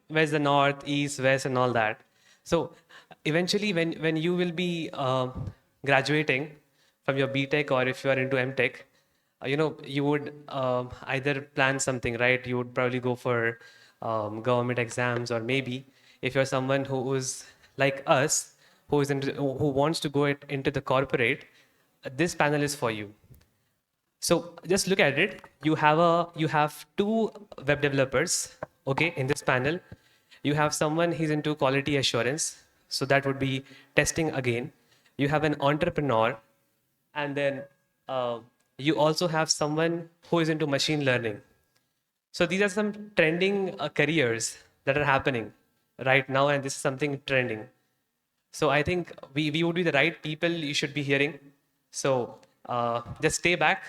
where's the north, east, west, and all that. So eventually, when you will be graduating from your BTech, or if you are into MTech, you would either plan something, right? You would probably go for government exams, or maybe if you're someone who is like us, who wants to go into the corporate, this panel is for you. So just look at it. You have two web developers, okay, in this panel. You have someone who's into quality assurance, so that would be testing again. You have an entrepreneur, and then you also have someone who is into machine learning. So these are some trending careers that are happening right now, and this is something trending. So I think we would be the right people you should be hearing. So just stay back.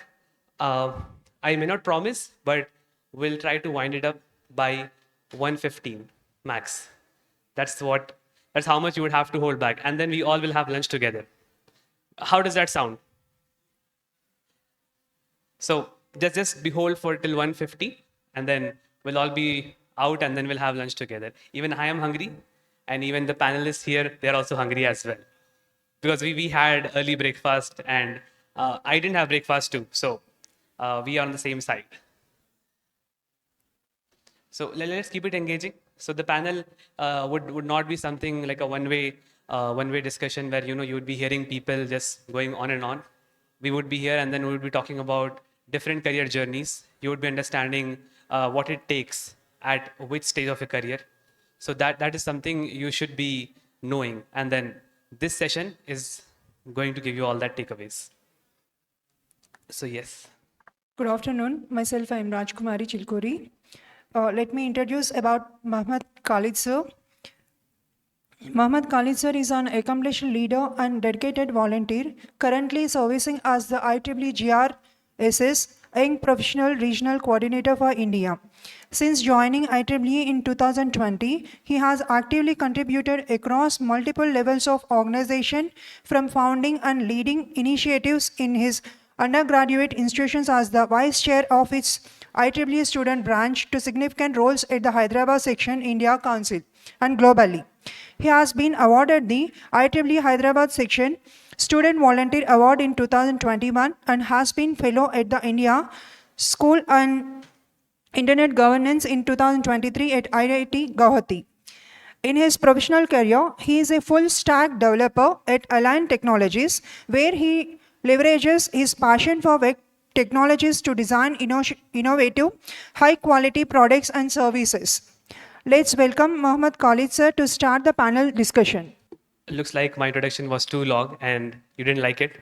Uh, I may not promise, but we'll try to wind it up by 1:15 max. That's how much you would have to hold back. And then we all will have lunch together. How does that sound? So just behold for till 1:50, and then we'll all be out, and then we'll have lunch together. Even I am hungry, and even the panelists here, they're also hungry as well. Because we had early breakfast, and I didn't have breakfast too. So we are on the same side. So let's keep it engaging. So the panel would not be something like a one-way discussion where you would be hearing people just going on and on. We would be here, and then we would be talking about different career journeys. You would be understanding what it takes at which stage of your career. So that is something you should be knowing. And then this session is going to give you all that takeaways. So yes. Good afternoon. Myself, I am Rajkumari Chilkuri. Let me introduce about Mohammad Khalid sir. Mohammad Khalid sir is an accomplished leader and dedicated volunteer, currently servicing as the IEEE GRSS Young Professional Regional Coordinator for India. Since joining IEEE in 2020, he has actively contributed across multiple levels of organization, from founding and leading initiatives in his undergraduate institutions as the vice chair of its IEEE student branch to significant roles at the Hyderabad section India Council and globally. He has been awarded the IEEE Hyderabad section Student Volunteer Award in 2021 and has been fellow at the India School and Internet Governance in 2023 at IIT JYOTHI. In his professional career, he is a full-stack developer at Align Technologies, where he leverages his passion for web technologies to design innovative, high-quality products and services. Let's welcome Mohammad Khalid sir to start the panel discussion. Looks like my introduction was too long and you didn't like it.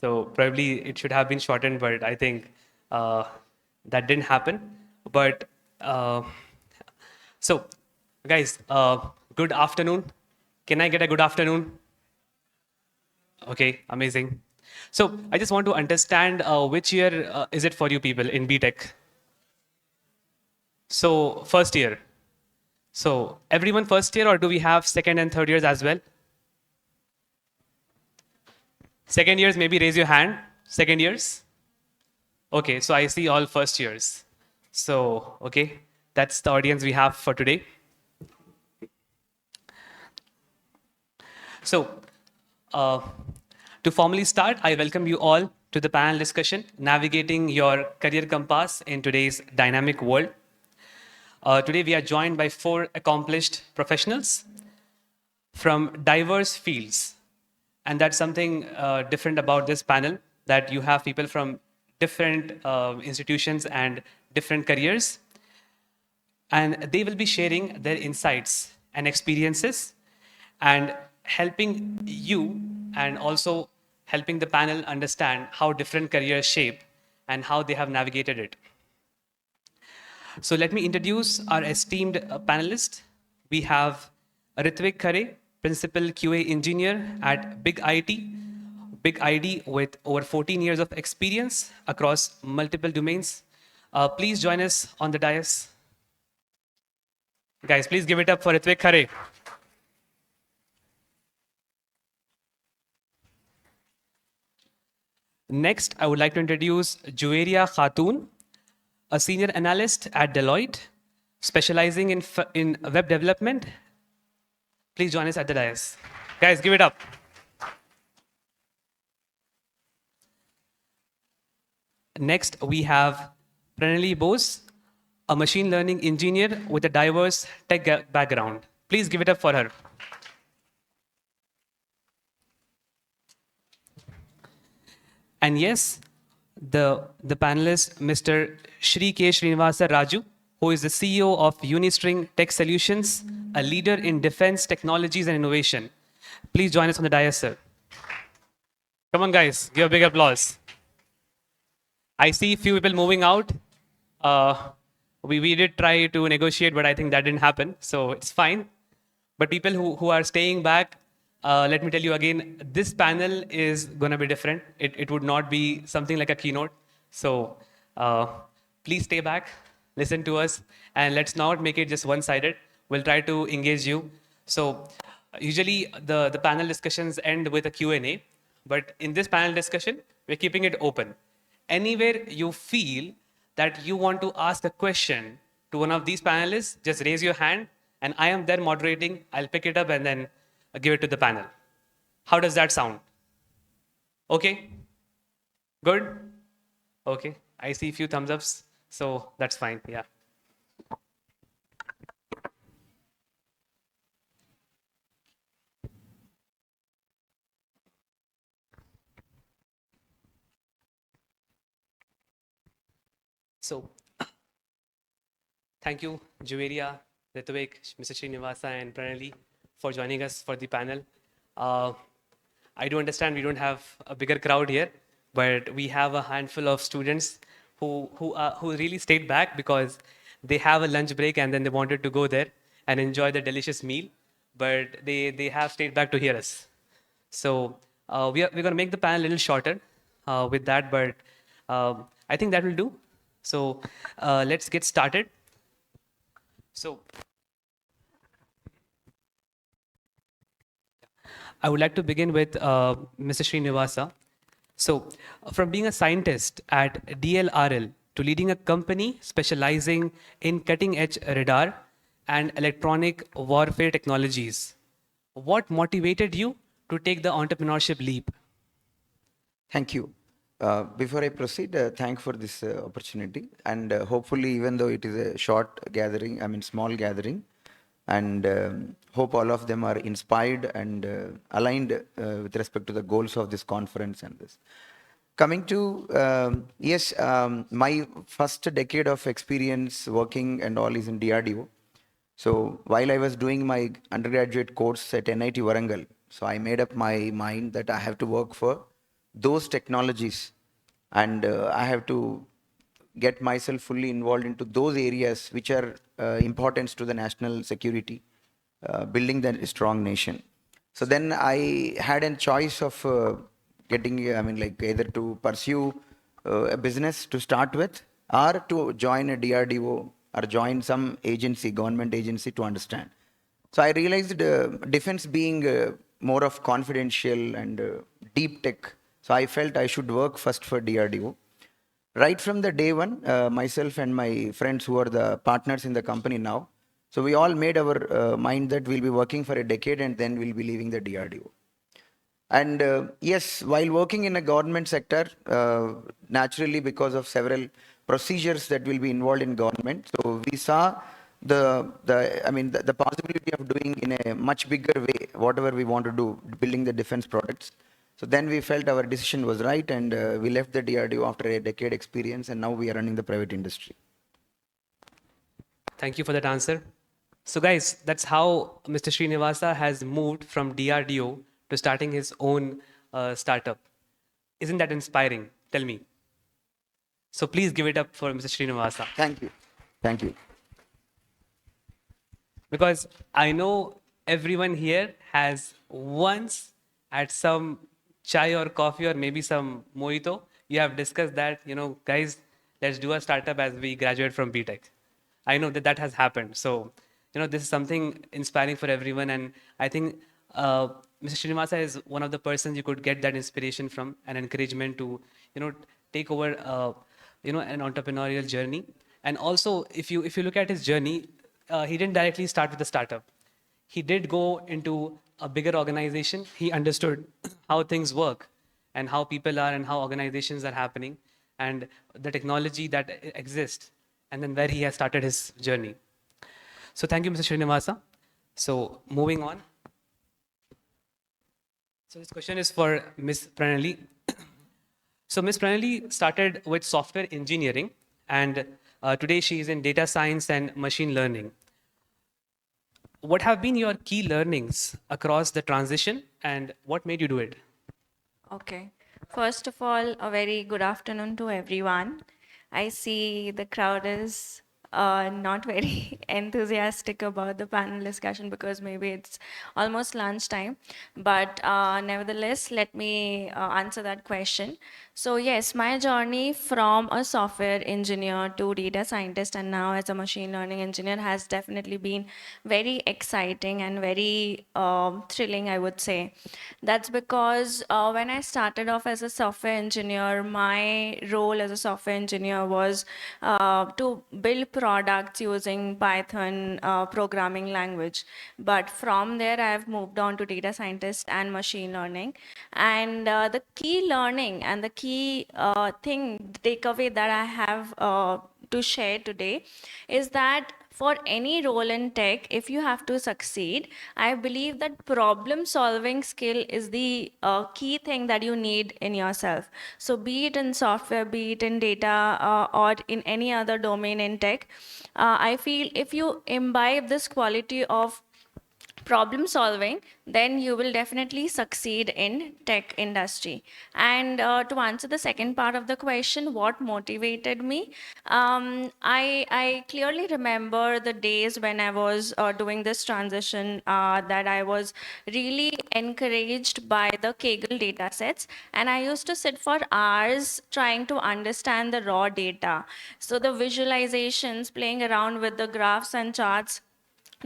So probably it should have been shortened, but I think that didn't happen. But so, guys, good afternoon. Can I get a good afternoon? Okay, amazing. So I just want to understand which year is it for you people in BTech? So first year. So everyone first year, or do we have second and third years as well? Second years, maybe raise your hand. Second years? Okay, so I see all first years. So, okay, that's the audience we have for today. So, to formally start, I welcome you all to the panel discussion, Navigating Your Career Compass in Today's Dynamic World. Today, we are joined by 4 accomplished professionals from diverse fields. And that's something different about this panel, that you have people from different institutions and different careers. And they will be sharing their insights and experiences and helping you, and also helping the panel understand how different careers shape and how they have navigated it. So let me introduce our esteemed panelists. We have Ritvik Khare, Principal QA Engineer at Big ID with over 14 years of experience across multiple domains. Please join us on the dais. Guys, please give it up for Ritvik Khare. Next, I would like to introduce Juwairiya Khatun, a senior analyst at Deloitte, specializing in web development. Please join us at the dais. Guys, give it up. Next, we have Pranali Bose, a machine learning engineer with a diverse tech background. Please give it up for her. And yes, the panelist, Mr. Shri K. Srinivasa Raju, who is the CEO of Unistring Tech Solutions, a leader in defense technologies and innovation. Please join us on the dais, sir. Come on, guys, give a big applause. I see few people moving out. We did try to negotiate, but I think that didn't happen. So it's fine. But people who are staying back, let me tell you again, this panel is going to be different. It would not be something like a keynote. So please stay back, listen to us, and let's not make it just one-sided. We'll try to engage you. So usually the panel discussions end with a Q&A, but in this panel discussion, we're keeping it open. Anywhere you feel that you want to ask a question to one of these panelists, just raise your hand and I am there moderating. I'll pick it up and then give it to the panel. How does that sound? Okay? Good? Okay. I see a few thumbs ups, so that's fine. Yeah. So, thank you, Juveria, Ritvik, Mr. Srinivasa, and Pranali for joining us for the panel. I do understand we don't have a bigger crowd here, but we have a handful of students who really stayed back because they have a lunch break and then they wanted to go there and enjoy the delicious meal, but they have stayed back to hear us. So we're going to make the panel a little shorter with that, but I think that will do. So let's get started. So I would like to begin with Mr. Srinivasa. So from being a scientist at DLRL to leading a company specializing in cutting edge radar and electronic warfare technologies, what motivated you to take the entrepreneurship leap? Thank you. Before I proceed, thank for this opportunity. And hopefully, even though it is a short gathering, I mean small gathering, and hope all of them are inspired and aligned with respect to the goals of this conference and this. Coming to, yes, my first decade of experience working and all is in DRDO. So while I was doing my undergraduate course at NIT Warangal, so I made up my mind that I have to work for those technologies and I have to get myself fully involved into those areas which are important to the national security, building the strong nation. So then I had a choice of getting, I mean, like either to pursue a business to start with or to join a DRDO or join some agency, government agency to understand. So I realized defense being more of confidential and deep tech. So I felt I should work first for DRDO. Right from the day one, myself and my friends who are the partners in the company now, so we all made our mind that we'll be working for a decade and then we'll be leaving the DRDO. And yes, while working in a government sector, naturally because of several procedures that will be involved in government, so we saw the possibility of doing in a much bigger way whatever we want to do, building the defense products. So then we felt our decision was right, and we left the DRDO after a decade experience, and now we are running the private industry. Thank you for that answer. So guys, that's how Mr. Srinivasa has moved from DRDO to starting his own startup. Isn't that inspiring? Tell me. So please give it up for Mr. Srinivasa. Thank you. Thank you. Because I know everyone here has once at some chai or coffee or maybe some mojito, you have discussed that, guys, let's do a startup as we graduate from BTech. I know that has happened. So, this is something inspiring for everyone. And I think Mr. Srinivasa is one of the persons you could get that inspiration from and encouragement to, take over, an entrepreneurial journey. And also, if you look at his journey, he didn't directly start with a startup. He did go into a bigger organization. He understood how things work and how people are and how organizations are happening and the technology that exists, and then where he has started his journey. So thank you, Mr. Srinivasa. So moving on. So this question is for Ms. Pranali. So Ms. Pranali started with software engineering, and today she is in data science and machine learning. What have been your key learnings across the transition, and what made you do it? Okay. First of all, a very good afternoon to everyone. I see the crowd is not very enthusiastic about the panel discussion because maybe it's almost lunchtime. But nevertheless, let me answer that question. So yes, my journey from a software engineer to data scientist and now as a machine learning engineer has definitely been very exciting and very thrilling, I would say. That's because when I started off as a software engineer, my role as a software engineer was to build products using Python programming language. But from there, I've moved on to data scientist and machine learning. And the key learning and the key takeaway that I have to share today is that for any role in tech, if you have to succeed, I believe that problem solving skill is the key thing that you need in yourself. So be it in software, be it in data, or in any other domain in tech, I feel if you imbibe this quality of problem solving, then you will definitely succeed in tech industry. And to answer the second part of the question, what motivated me, I clearly remember the days when I was doing this transition, that I was really encouraged by the Kaggle data sets, and I used to sit for hours trying to understand the raw data. So the visualizations, playing around with the graphs and charts,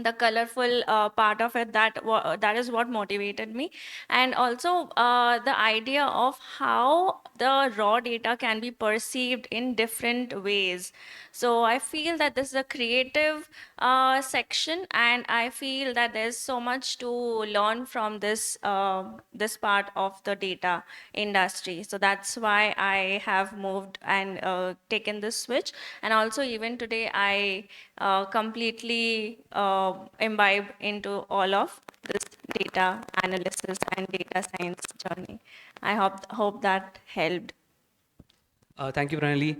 the colorful part of it, that is what motivated me. And also the idea of how the raw data can be perceived in different ways. So I feel that this is a creative section, and I feel that there's so much to learn from this part of the data industry. So that's why I have moved and taken this switch. And also even today I completely imbibe into all of this data analysis and data science journey. I hope that helped. Thank you, Pranali.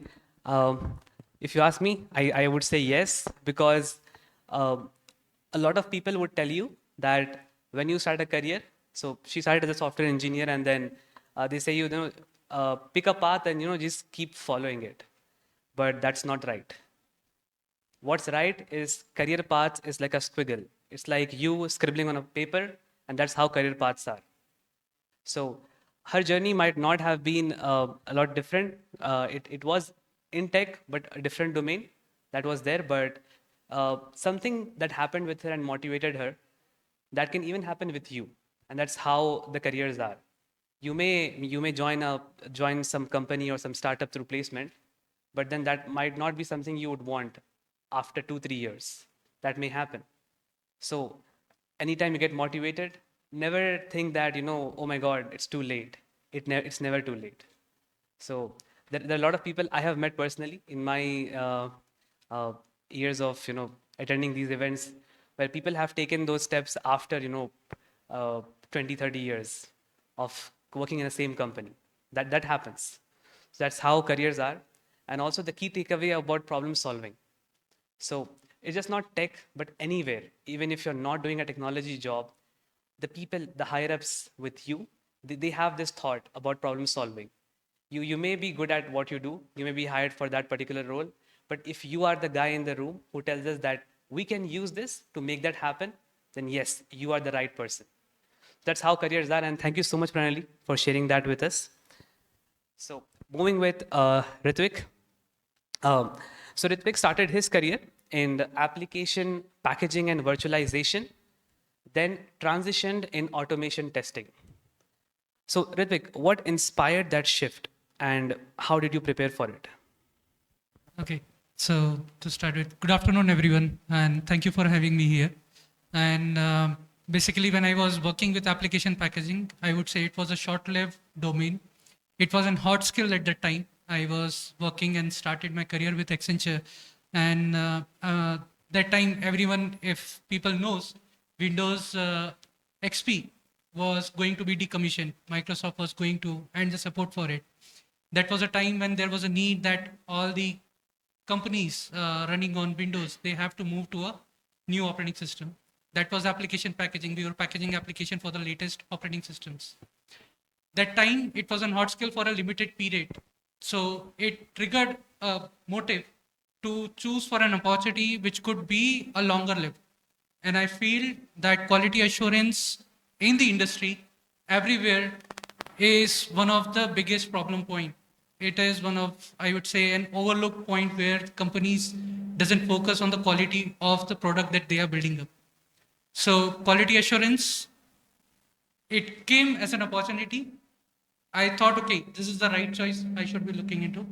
If you ask me, I would say yes, because a lot of people would tell you that when you start a career, so she started as a software engineer, and then they say, pick a path and, just keep following it. But that's not right. What's right is career path is like a squiggle. It's like you scribbling on a paper, and that's how career paths are. So her journey might not have been a lot different. It was in tech, but a different domain that was there. But something that happened with her and motivated her, that can even happen with you. And that's how the careers are. You may join some company or some startup through placement, but then that might not be something you would want after 2-3 years. That may happen. So anytime you get motivated, never think that, oh my God, it's too late. It's never too late. So there are a lot of people I have met personally in my years of, attending these events, where people have taken those steps after, 20, 30 years of working in the same company. That happens. So that's how careers are. And also the key takeaway about problem solving. So it's just not tech, but anywhere. Even if you're not doing a technology job, the people, the higher ups with you, they have this thought about problem solving. You may be good at what you do, you may be hired for that particular role, but if you are the guy in the room who tells us that we can use this to make that happen, then yes, you are the right person. That's how careers are, and thank you so much, Pranali, for sharing that with us. So moving with Ritvik. So Ritvik started his career in the application packaging and virtualization, then transitioned in automation testing. So Ritvik, what inspired that shift, and how did you prepare for it? Okay. So to start with, good afternoon, everyone, and thank you for having me here. And basically, when I was working with application packaging, I would say it was a short-lived domain. It was an hot skill at that time. I was working and started my career with Accenture, and that time, everyone, if people knows, Windows XP was going to be decommissioned. Microsoft was going to end the support for it. That was a time when there was a need that all the companies running on Windows, they have to move to a new operating system. That was application packaging. We were packaging application for the latest operating systems. That time, it was a hot skill for a limited period. So it triggered a motive to choose for an opportunity which could be a longer lived. And I feel that quality assurance in the industry everywhere is one of the biggest problem point. It is one of, I would say, an overlooked point where companies doesn't focus on the quality of the product that they are building up. So quality assurance, it came as an opportunity. I thought, okay, this is the right choice I should be looking into.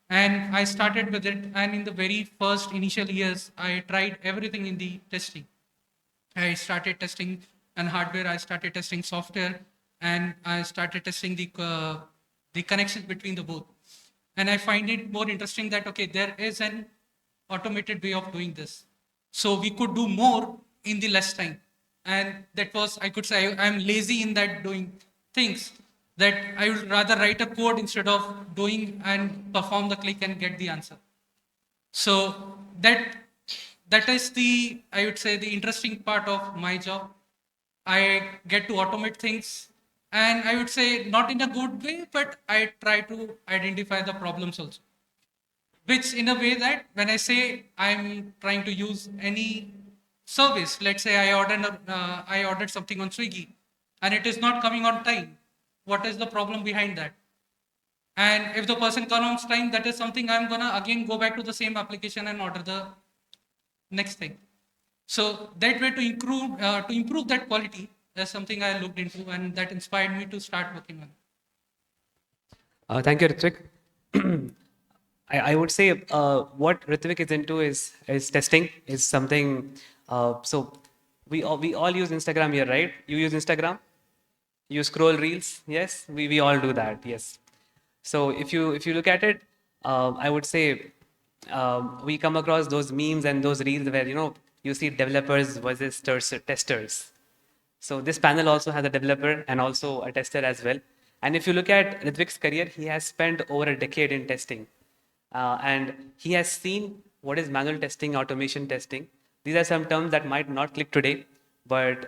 And I started with it. And in the very first initial years, I tried everything in the testing. I started testing and hardware, I started testing software, and I started testing the connection between the both. And I find it more interesting that, okay, there is an automated way of doing this. So we could do more in the less time. And that was, I could say, I'm lazy in that doing things, that I would rather write a code instead of doing and perform the click and get the answer. So that is the, I would say, the interesting part of my job. I get to automate things, and I would say not in a good way, but I try to identify the problems also. Which in a way that when I say I'm trying to use any service, let's say I ordered something on Swiggy, and it is not coming on time. What is the problem behind that? And if the person comes on time, that is something I'm gonna again go back to the same application and order the next thing. So that way to improve that quality is something I looked into, and that inspired me to start working on it. Thank you, Ritvik. I would say what Ritvik is into is testing, is something. So we all use Instagram here, right? You use Instagram, you scroll reels. Yes, we all do that. Yes. So if you look at it, I would say we come across those memes and those reels where you see developers versus testers. So this panel also has a developer and also a tester as well. And if you look at Ritvik's career, he has spent over a decade in testing. And he has seen what is manual testing, automation testing. These are some terms that might not click today, but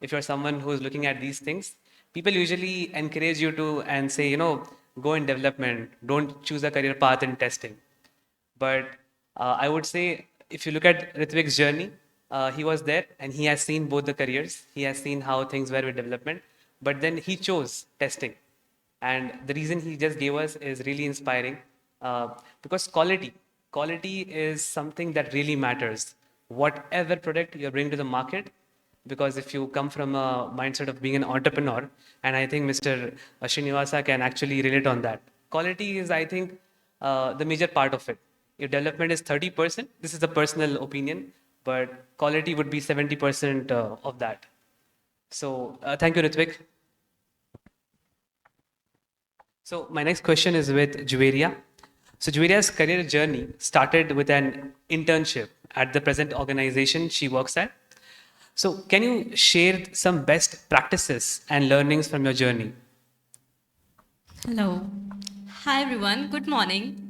if you're someone who is looking at these things, people usually encourage you to and say, go in development, don't choose a career path in testing. But I would say if you look at Ritvik's journey, he was there and he has seen both the careers. He has seen how things were with development, but then he chose testing. And the reason he just gave us is really inspiring because quality is something that really matters. Whatever product you're bringing to the market, because if you come from a mindset of being an entrepreneur, and I think Mr. Srinivasa can actually relate on that. Quality is, I think, the major part of it. If development is 30%, this is a personal opinion, but quality would be 70% of that. So thank you, Ritvik. So my next question is with Juveria. So Juveria's career journey started with an internship at the present organization she works at. So can you share some best practices and learnings from your journey? Hello. Hi everyone. Good morning.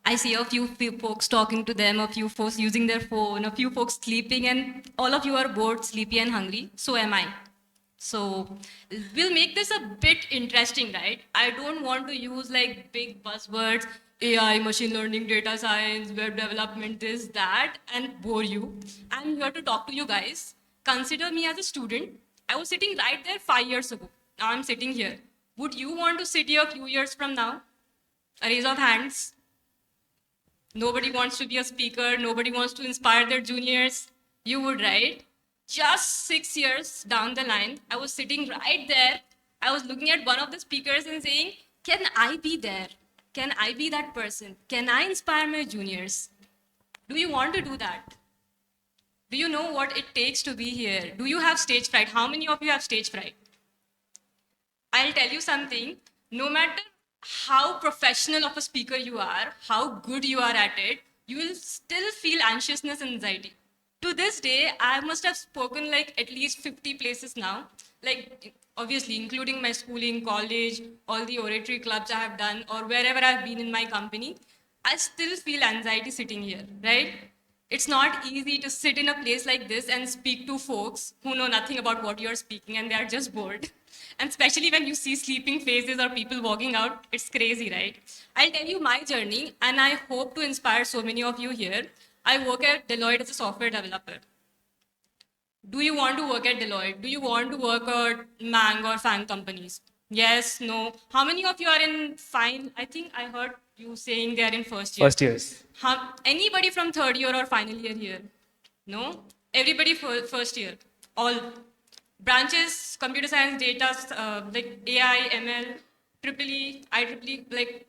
I see a few folks talking to them, a few folks using their phone, a few folks sleeping, and all of you are bored, sleepy, and hungry. So am I. So we'll make this a bit interesting, right? I don't want to use like big buzzwords, AI, machine learning, data science, web development, this, that, and bore you. I'm here to talk to you guys. Consider me as a student. I was sitting right there 5 years ago. Now I'm sitting here. Would you want to sit here a few years from now? A raise of hands. Nobody wants to be a speaker. Nobody wants to inspire their juniors. You would, right? Just 6 years down the line, I was sitting right there. I was looking at one of the speakers and saying, can I be there? Can I be that person? Can I inspire my juniors? Do you want to do that? Do you know what it takes to be here? Do you have stage fright? How many of you have stage fright? I'll tell you something. No matter how professional of a speaker you are, how good you are at it, you will still feel anxiousness and anxiety. To this day, I must have spoken like at least 50 places now. Like, obviously, including my schooling, college, all the oratory clubs I have done, or wherever I've been in my company. I still feel anxiety sitting here, right? It's not easy to sit in a place like this and speak to folks who know nothing about what you're speaking and they are just bored. And especially when you see sleeping faces or people walking out, it's crazy, right? I'll tell you my journey, and I hope to inspire so many of you here. I work at Deloitte as a software developer. Do you want to work at Deloitte? Do you want to work at Mang or Fang companies? Yes, no. How many of you are in fine? I think I heard you saying they are in first year. First years. Anybody from third year or final year here? No? Everybody first year. All branches, computer science, data, like AI, ML, triple E, IEEE, like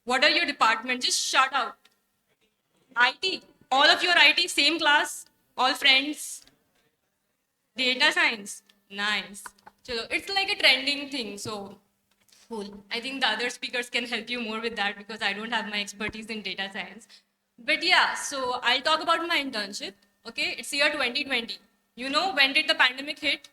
what are your departments? Just shout out. IT. All of your IT, same class, all friends. Data science. Nice. Chalo, it's like a trending thing. So cool. I think the other speakers can help you more with that because I don't have my expertise in data science. But yeah, so I'll talk about my internship. Okay, it's year 2020. You know, when did the pandemic hit?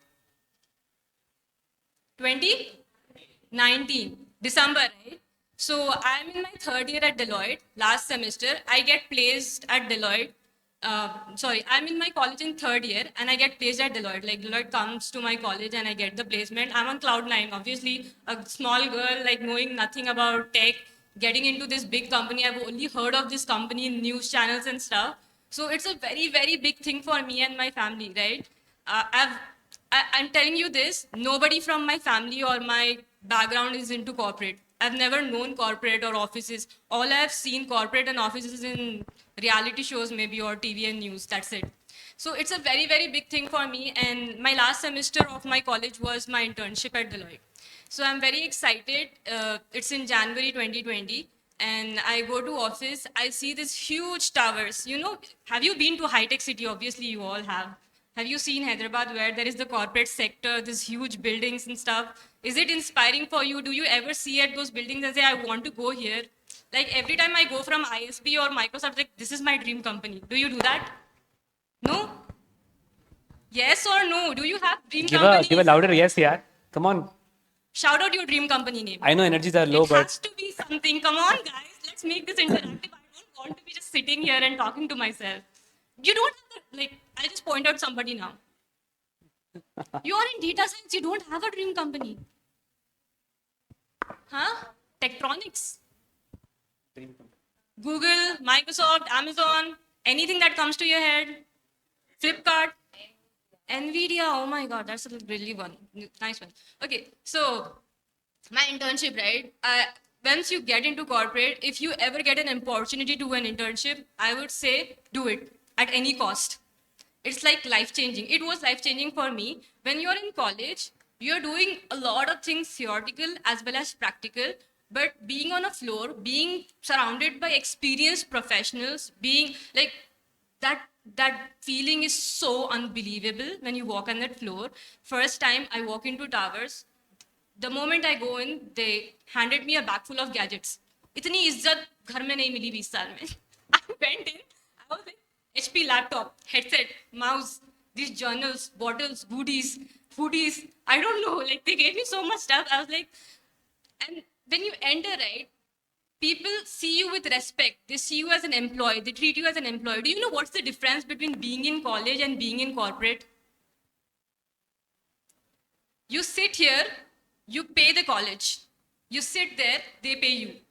2019, December, right? So I'm in my third year at Deloitte. Last semester, I get placed at Deloitte. I'm in my college in third year and I get placed at Deloitte. Like Deloitte comes to my college and I get the placement. I'm on cloud nine, obviously a small girl, like knowing nothing about tech, getting into this big company. I've only heard of this company in news channels and stuff. So it's a very, very big thing for me and my family, right? I'm telling you this, nobody from my family or my background is into corporate. I've never known corporate or offices. All I've seen corporate and offices in reality shows maybe or TV and news, that's it. So it's a very, very big thing for me. And my last semester of my college was my internship at Deloitte. So I'm very excited. It's in January 2020. And I go to office, I see these huge towers. You know, have you been to high-tech city? Obviously, you all have. Have you seen Hyderabad where there is the corporate sector, these huge buildings and stuff? Is it inspiring for you? Do you ever see at those buildings and say, I want to go here? Like every time I go from ISP or Microsoft, like this is my dream company. Do you do that? No? Yes or no? Do you have dream companies? Give a louder yes, yeah. Come on. Shout out your dream company name. I know energies are low, It but has to be something. Come on, guys. Let's make this interactive. I don't want to be just sitting here and talking to myself. You don't have the, like, I'll just point out somebody now. You are in data science. You don't have a dream company. Huh? Tektronix. Google, Microsoft, Amazon, anything that comes to your head. Flipkart. NVIDIA, oh my God, that's a really one, nice one. Okay, so my internship, right? Once you get into corporate, if you ever get an opportunity to do an internship, I would say do it at any cost. It's like life-changing. It was life-changing for me. When you're in college, you're doing a lot of things theoretical as well as practical, but being on a floor, being surrounded by experienced professionals, being like that feeling is so unbelievable when you walk on that floor. First time I walk into towers, the moment I go in, they handed me a bag full of gadgets. Itni izzat ghar mein nahi mili 20 saal mein. I went in, I was like, HP laptop, headset, mouse, these journals, bottles, goodies, foodies, I don't know, like they gave me so much stuff. I was like, and when you enter, right, people see you with respect. They see you as an employee. They treat you as an employee. Do you know what's the difference between being in college and being in corporate? You sit here, you pay the college. You sit there, they pay you.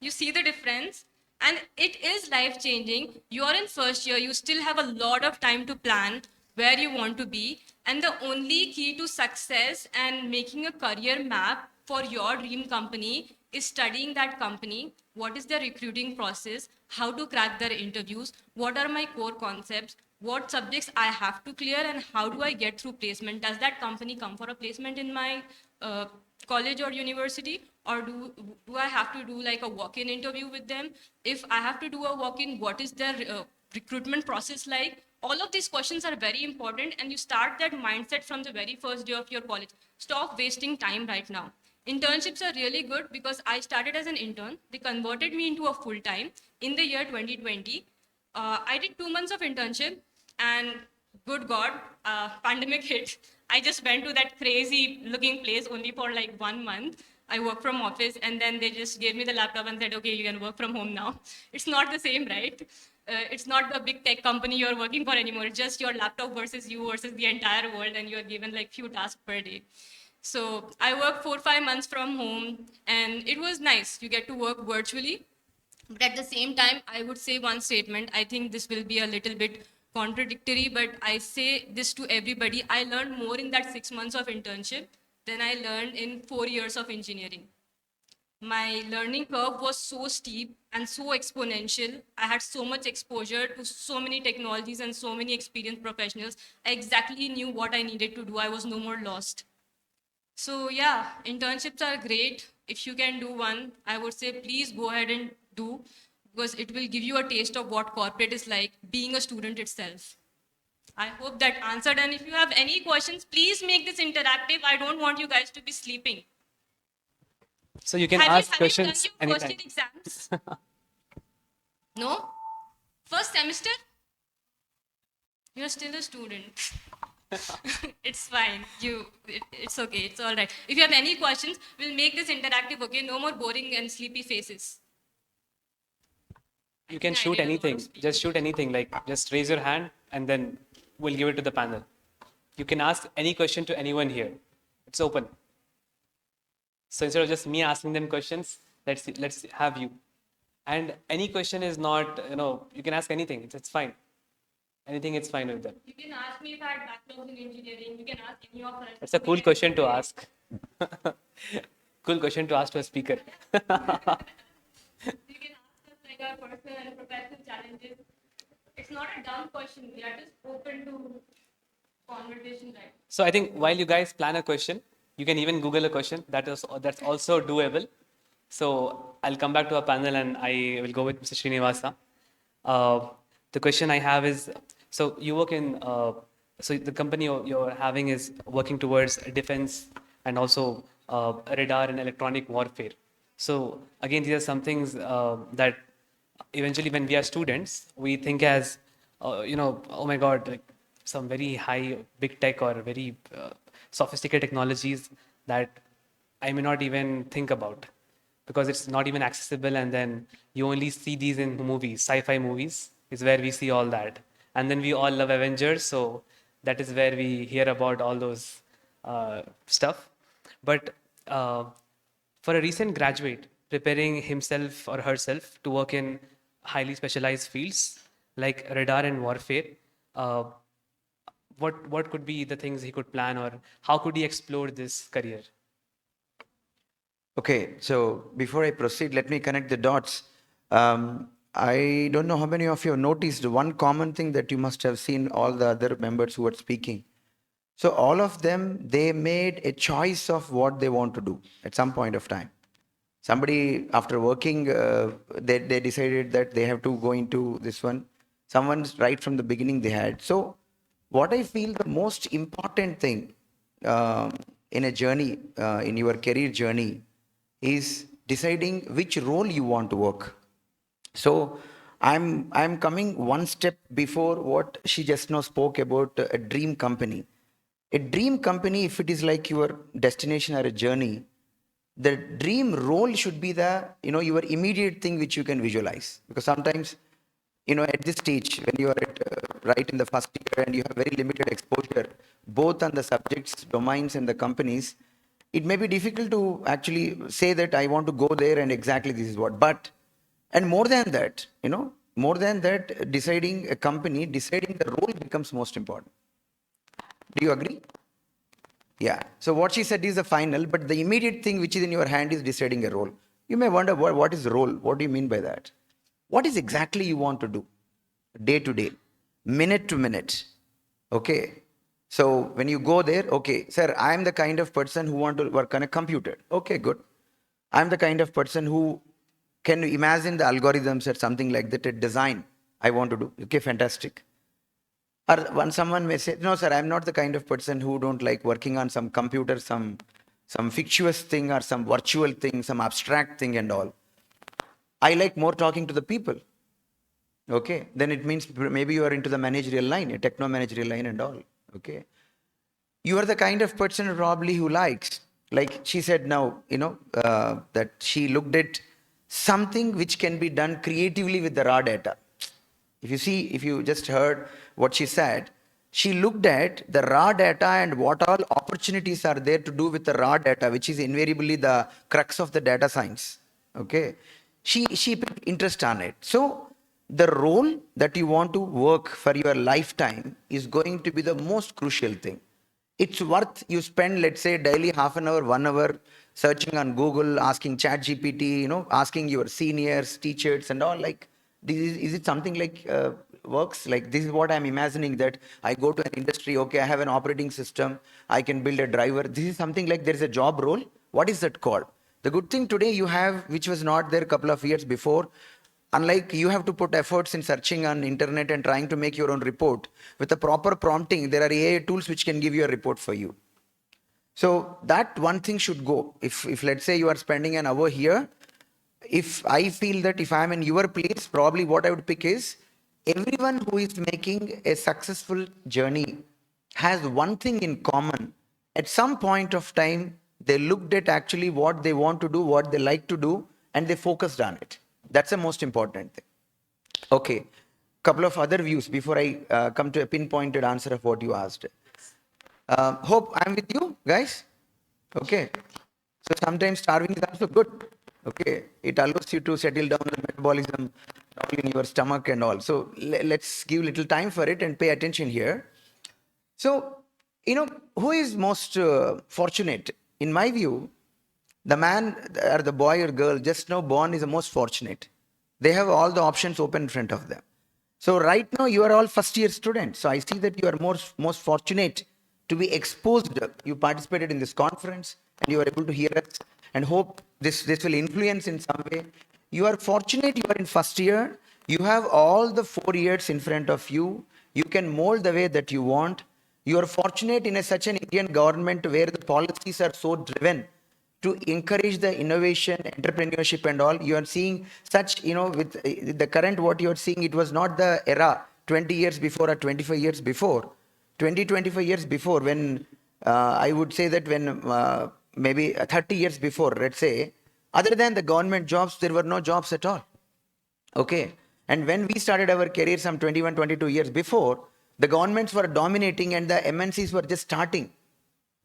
You see the difference? And it is life-changing. You are in first year. You still have a lot of time to plan where you want to be. And the only key to success and making a career map for your dream company is studying that company. What is their recruiting process? How to crack their interviews? What are my core concepts? What subjects I have to clear and how do I get through placement? Does that company come for a placement in my college or university, or do I have to do like a walk-in interview with them? If I have to do a walk-in, what is their recruitment process like? All of these questions are very important, and you start that mindset from the very first day of your college. Stop wasting time right now. Internships are really good because I started as an intern. They converted me into a full-time in the year 2020. I did 2 months of internship, and good God, pandemic hit. I just went to that crazy looking place only for like 1 month. I work from office, and then they just gave me the laptop and said, okay, you can work from home now. It's not the same, right? It's not the big tech company you're working for anymore. It's just your laptop versus you versus the entire world, and you're given like few tasks per day. So I worked 4 or 5 months from home, and it was nice. You get to work virtually. But at the same time, I would say one statement. I think this will be a little bit contradictory, but I say this to everybody. I learned more in that 6 months of internship than I learned in 4 years of engineering. My learning curve was so steep and so exponential. I had so much exposure to so many technologies and so many experienced professionals. I exactly knew what I needed to do. I was no more lost. So yeah, internships are great. If you can do one, I would say please go ahead and do, because it will give you a taste of what corporate is like, being a student itself. I hope that answered. And if you have any questions, please make this interactive. I don't want you guys to be sleeping. So you can Have ask you done questions your first anytime. year exams? No? First semester? You're still a student. It's fine. It's okay. It's all right. If you have any questions, we'll make this interactive, okay? No more boring and sleepy faces. You can I shoot did a lot of anything. speaking. Just shoot anything. Like just raise your hand and then we'll give it to the panel. You can ask any question to anyone here. It's open. So instead of just me asking them questions, let's have you. And any question is not, you can ask anything. It's fine. Anything is fine with them. You can ask me if I had background in engineering. You can ask any of us. That's a cool question to ask. Cool question to ask to a speaker. You can ask us like our personal and professional challenges. It's not a dumb question. We are just open to conversation, right? So I think while you guys plan a question, you can even Google a question. That's also doable. So I'll come back to our panel and I will go with Mr. Srinivasa. The question I have is, so you work in, so the company you're having is working towards defense and also radar and electronic warfare. So again, these are some things that eventually when we are students, we think as, oh my God, like some very high big tech or very sophisticated technologies that I may not even think about because it's not even accessible. And then you only see these in movies, sci-fi movies is where we see all that. And then we all love Avengers. So that is where we hear about all those stuff. But for a recent graduate preparing himself or herself to work in highly specialized fields like radar and warfare, what could be the things he could plan or how could he explore this career? Okay, so before I proceed, let me connect the dots. I don't know how many of you have noticed one common thing that you must have seen all the other members who are speaking. So all of them, they made a choice of what they want to do at some point of time. Somebody, after working, they decided that they have to go into this one. Someone's right from the beginning they had. So what I feel the most important thing in a journey, in your career journey, is deciding which role you want to work. So I'm coming one step before what she just now spoke about a dream company. A dream company, if it is like your destination or a journey, the dream role should be the, your immediate thing which you can visualize. Because sometimes, at this stage, when you are right in the first year and you have very limited exposure, both on the subjects, domains, and the companies, it may be difficult to actually say that I want to go there and exactly this is what. But, and more than that, deciding a company, deciding the role becomes most important. Do you agree? Yeah. So what she said is the final, but the immediate thing which is in your hand is deciding a role. You may wonder, what is role? What do you mean by that? What is exactly you want to do? Day to day, minute to minute. Okay. So when you go there, okay, sir, I'm the kind of person who want to work on a computer. Okay, good. I'm the kind of person who can imagine the algorithms or something like that, a design I want to do. Okay, fantastic. Or when someone may say, no, sir, I'm not the kind of person who don't like working on some computer, some fictitious thing or some virtual thing, some abstract thing and all. I like more talking to the people. Okay, then it means maybe you are into the managerial line, a techno managerial line and all. Okay, you are the kind of person probably who likes, like she said now, that she looked at something which can be done creatively with the raw data. If you just heard what she said, she looked at the raw data and what all opportunities are there to do with the raw data, which is invariably the crux of the data science. Okay, she put interest on it. So the role that you want to work for your lifetime is going to be the most crucial thing. It's worth you spend, let's say, daily half an hour, 1 hour searching on Google, asking ChatGPT, asking your seniors, teachers, and all. Like, is it something like works? Like, this is what I'm imagining, that I go to an industry, okay, I have an operating system, I can build a driver. This is something like there is a job role. What is that called? The good thing today you have, which was not there a couple of years before, unlike you have to put efforts in searching on internet and trying to make your own report, with the proper prompting, there are AI tools which can give you a report for you. So that one thing should go. If let's say you are spending an hour here, if I feel that if I'm in your place, probably what I would pick is everyone who is making a successful journey has one thing in common. At some point of time, they looked at actually what they want to do, what they like to do, and they focused on it. That's the most important thing. Okay, couple of other views before I come to a pinpointed answer of what you asked. Hope I'm with you, guys. Okay. So sometimes starving is also good. Okay. It allows you to settle down the metabolism all in your stomach and all. So let's give little time for it and pay attention here. So, who is most fortunate? In my view, the man or the boy or girl just now born is the most fortunate. They have all the options open in front of them. So right now you are all first year students. So I see that you are most fortunate to be exposed. You participated in this conference and you are able to hear us, and hope this will influence in some way. You are fortunate, you are in first year. You have all the 4 years in front of you. You can mold the way that you want. You are fortunate in such an Indian government where the policies are so driven to encourage the innovation, entrepreneurship and all. You are seeing such, with the current what you are seeing, it was not the era 20 years before or 25 years before. 25 years before, when I would say that when maybe 30 years before, let's say, other than the government jobs, there were no jobs at all. Okay. And when we started our career some 21, 22 years before, the governments were dominating and the MNCs were just starting.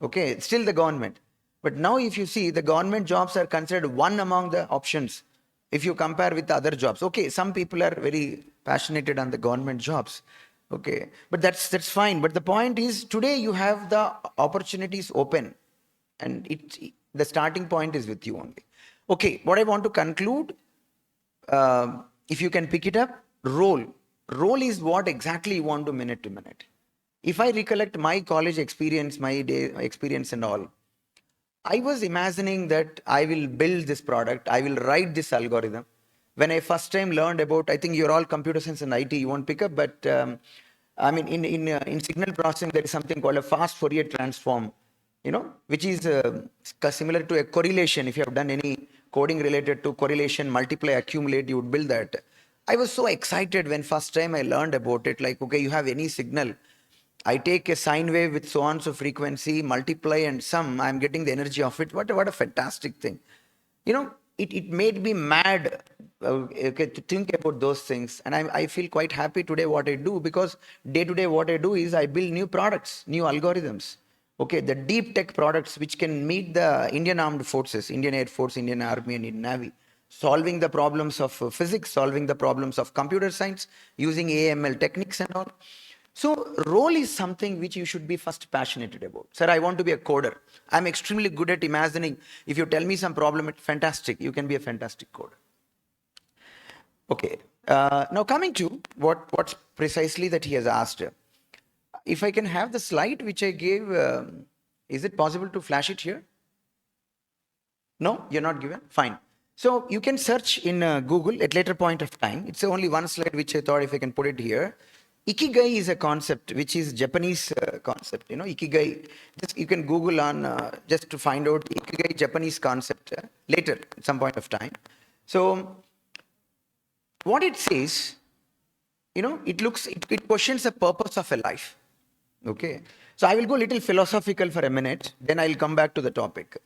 Okay. Still the government. But now if you see, the government jobs are considered one among the options if you compare with the other jobs. Okay, some people are very passionate on the government jobs. Okay, but that's fine. But the point is, today you have the opportunities open, and the starting point is with you only. Okay, what I want to conclude, if you can pick it up, role. Role is what exactly you want to minute. If I recollect my college experience, my day experience and all, I was imagining that I will build this product, I will write this algorithm. When I first time learned about, I think you're all computer science and IT, you won't pick up, but I mean, in signal processing, there is something called a fast Fourier transform, which is similar to a correlation. If you have done any coding related to correlation, multiply, accumulate, you would build that. I was so excited when first time I learned about it, like, okay, you have any signal, I take a sine wave with so on so frequency, multiply and sum, I'm getting the energy of it. What a fantastic thing. It made me mad to think about those things. And I feel quite happy today what I do, because day to day what I do is I build new products, new algorithms. Okay, the deep tech products which can meet the Indian Armed Forces, Indian Air Force, Indian Army and Indian Navy, solving the problems of physics, solving the problems of computer science, using AML techniques and all. So role is something which you should be first passionate about. Sir, I want to be a coder. I'm extremely good at imagining. If you tell me some problem, it's fantastic. You can be a fantastic coder. Okay. Now coming to what's precisely that he has asked. if I can have the slide which I gave, is it possible to flash it here? No, you're not given? Fine. So you can search in Google at later point of time. It's only one slide which I thought if I can put it here. Ikigai is a concept which is Japanese concept. Ikigai, just you can Google on just to find out Ikigai Japanese concept later at some point of time. So what it says, it questions the purpose of a life. Okay. So I will go a little philosophical for a minute, then I'll come back to the topic.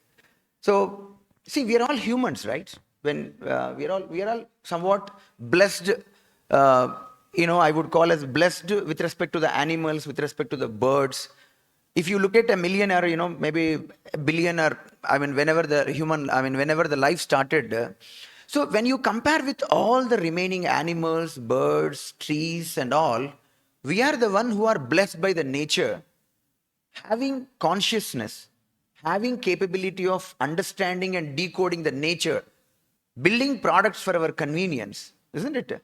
So see, we are all humans, right? When we are all somewhat blessed, I would call us blessed with respect to the animals, with respect to the birds. If you look at a millionaire, maybe a billionaire, whenever the life started. So when you compare with all the remaining animals, birds, trees and all, we are the one who are blessed by the nature, having consciousness, having capability of understanding and decoding the nature, building products for our convenience, isn't it?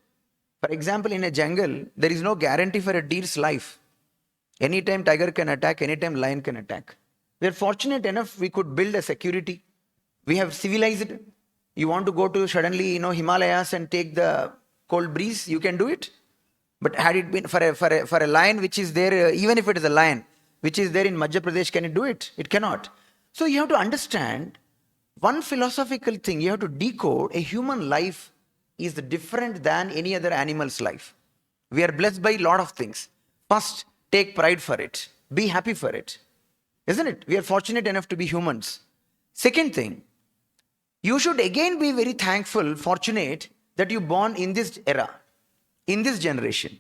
For example, in a jungle, there is no guarantee for a deer's life. Anytime tiger can attack, anytime lion can attack. We are fortunate enough we could build a security. We have civilized. You want to go to suddenly, Himalayas and take the cold breeze, you can do it. But had it been for a lion which is there, even if it is a lion, which is there in Madhya Pradesh, can it do it? It cannot. So you have to understand one philosophical thing. You have to decode a human life is different than any other animal's life. We are blessed by a lot of things. First, take pride for it. Be happy for it. Isn't it? We are fortunate enough to be humans. Second thing, you should again be very thankful, fortunate that you born in this era, in this generation.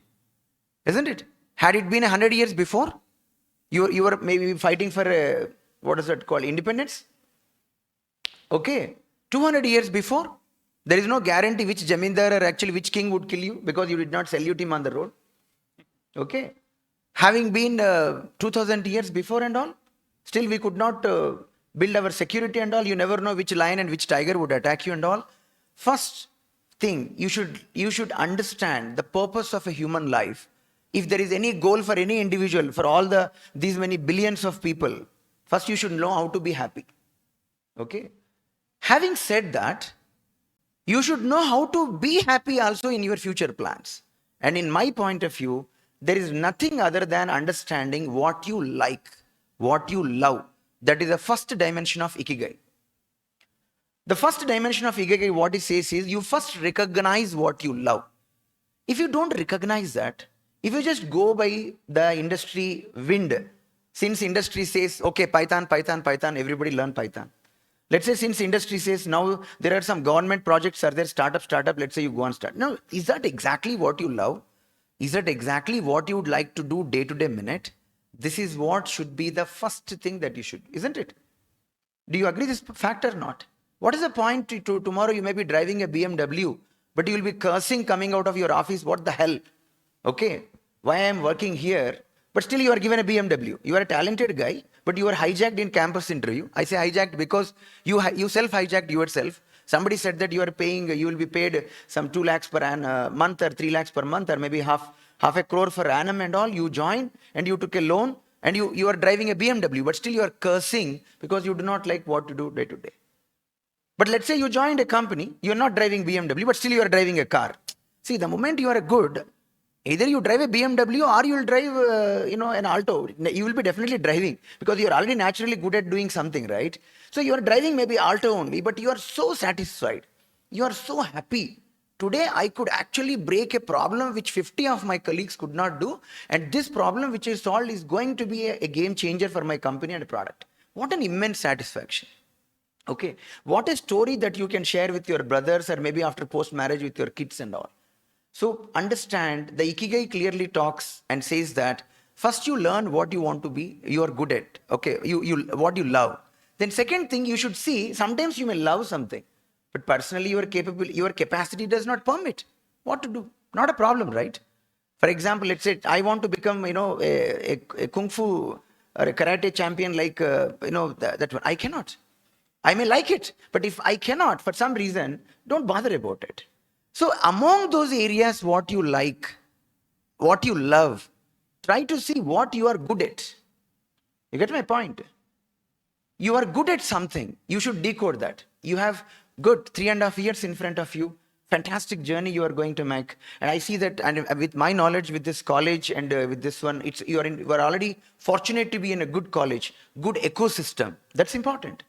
Isn't it? Had it been 100 years before, you were maybe fighting for what is that called? Independence? Okay. 200 years before, there is no guarantee which Jamindar or actually which king would kill you because you did not salute him on the road. Okay. Having been 2000 years before and all, still we could not build our security and all. You never know which lion and which tiger would attack you and all. First thing, you should understand the purpose of a human life. If there is any goal for any individual, for all these many billions of people, first you should know how to be happy. Okay. Having said that, you should know how to be happy also in your future plans. And in my point of view, there is nothing other than understanding what you like, what you love. That is the first dimension of Ikigai. The first dimension of Ikigai, what it says is, you first recognize what you love. If you don't recognize that, if you just go by the industry wind, since industry says, okay, Python, everybody learn Python. Let's say since industry says now there are some government projects, are there startup, let's say you go and start. Now, is that exactly what you love? Is that exactly what you would like to do day to day minute? This is what should be the first thing that you should, isn't it? Do you agree this fact or not? What is the point to tomorrow you may be driving a BMW, but you will be cursing coming out of your office, what the hell? Okay, why I am working here, but still you are given a BMW. You are a talented guy, but you are hijacked in campus interview. I say hijacked because you self-hijacked yourself. Somebody said that you will be paid some 2 lakhs per month or 3 lakhs per month or maybe half a crore per annum and all. You joined and you took a loan and you are driving a BMW, but still you are cursing because you do not like what to do day to day. But let's say you joined a company, you are not driving BMW, but still you are driving a car. See, the moment you are good, either you drive a BMW or you will drive, an Alto. You will be definitely driving because you are already naturally good at doing something, right? So you are driving maybe Alto only, but you are so satisfied. You are so happy. Today, I could actually break a problem which 50 of my colleagues could not do. And this problem which is solved is going to be a game changer for my company and product. What an immense satisfaction. Okay. What a story that you can share with your brothers or maybe after post-marriage with your kids and all. So understand, the Ikigai clearly talks and says that first you learn what you want to be, you are good at, okay, what you love. Then second thing, you should see, sometimes you may love something, but personally your capacity does not permit. What to do? Not a problem, right? For example, let's say I want to become, a kung fu or a karate champion like, that one. I cannot. I may like it, but if I cannot, for some reason, don't bother about it. So among those areas, what you like, what you love, Try to see what you are good at. You get my point? You are good at something. You should decode that. You have good 3.5 years in front of you. Fantastic journey you are going to make. And I see that, and with my knowledge with this college and with this one, you are already fortunate to be in a good college, good ecosystem. That's important.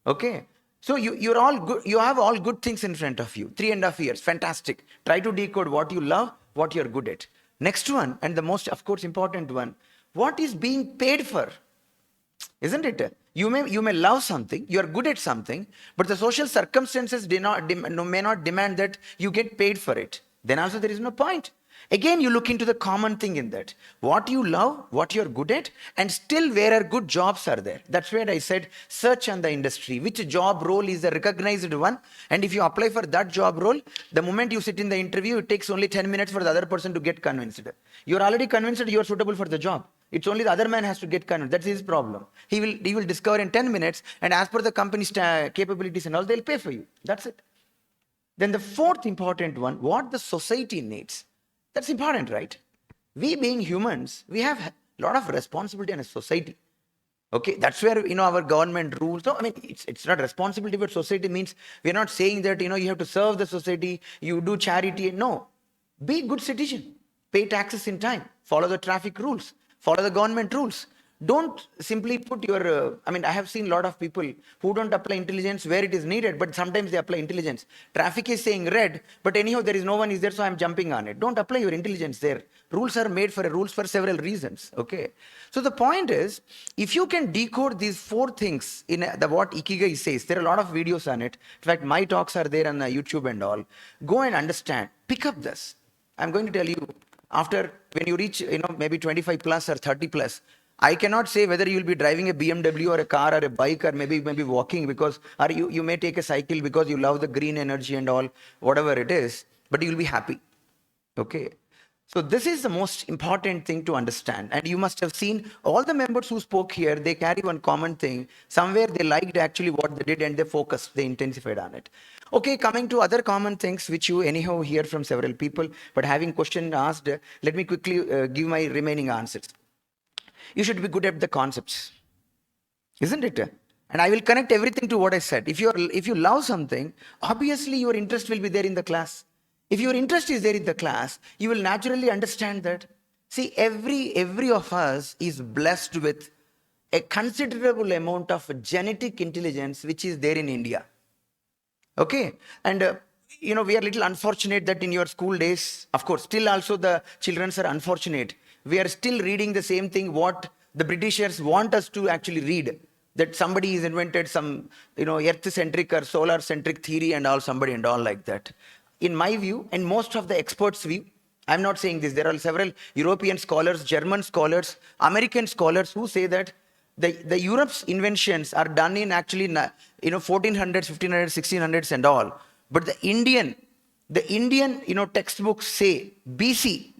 Okay. So you're all good. You have all good things in front of you. 3.5 years. Fantastic. Try to decode what you love, what you're good at. Next one, and the most, of course, important one. What is being paid for? Isn't it? You may love something, you are good at something, but the social circumstances may not demand that you get paid for it. Then also there is no point. Again, you look into the common thing in that. What you love, what you're good at, and still where are good jobs are there. That's where I said, search on the industry. Which job role is the recognized one? And if you apply for that job role, the moment you sit in the interview, it takes only 10 minutes for the other person to get convinced. You're already convinced that you're suitable for the job. It's only the other man has to get convinced. That's his problem. He will discover in 10 minutes, and as per the company's capabilities and all, they'll pay for you. That's it. Then the fourth important one, what the society needs. That's important, right? We being humans, we have a lot of responsibility in a society. Okay, that's where, our government rules. No, I mean, it's not responsibility, but society means we're not saying that, you have to serve the society, you do charity. No, be a good citizen. Pay taxes in time. Follow the traffic rules. Follow the government rules. Don't simply put your, I have seen a lot of people who don't apply intelligence where it is needed, but sometimes they apply intelligence. Traffic is saying red, but anyhow, there is no one is there, so I'm jumping on it. Don't apply your intelligence there. Rules are made for rules for several reasons, okay? So the point is, if you can decode these 4 things in what Ikigai says, there are a lot of videos on it. In fact, my talks are there on YouTube and all. Go and understand. Pick up this. I'm going to tell you, after, when you reach, maybe 25 plus or 30 plus, I cannot say whether you will be driving a BMW or a car or a bike or maybe walking because, or you may take a cycle because you love the green energy and all, whatever it is, but you will be happy. Okay. So this is the most important thing to understand. And you must have seen all the members who spoke here, they carry one common thing. Somewhere they liked actually what they did and they focused, they intensified on it. Okay, coming to other common things which you anyhow hear from several people, but having question asked, let me quickly give my remaining answers. You should be good at the concepts, isn't it? And I will connect everything to what I said. If you love something, obviously your interest will be there in the class. If your interest is there in the class, you will naturally understand that. See, every of us is blessed with a considerable amount of genetic intelligence which is there in India. Okay, and we are a little unfortunate that in your school days, of course, still also the children are unfortunate. We are still reading the same thing what the Britishers want us to actually read. That somebody has invented some, earth-centric or solar-centric theory and all, somebody and all like that. In my view, and most of the experts' view, I'm not saying this, there are several European scholars, German scholars, American scholars who say that the Europe's inventions are done in actually, 1400s, 1500s, 1600s and all. But the Indian, textbooks say BC,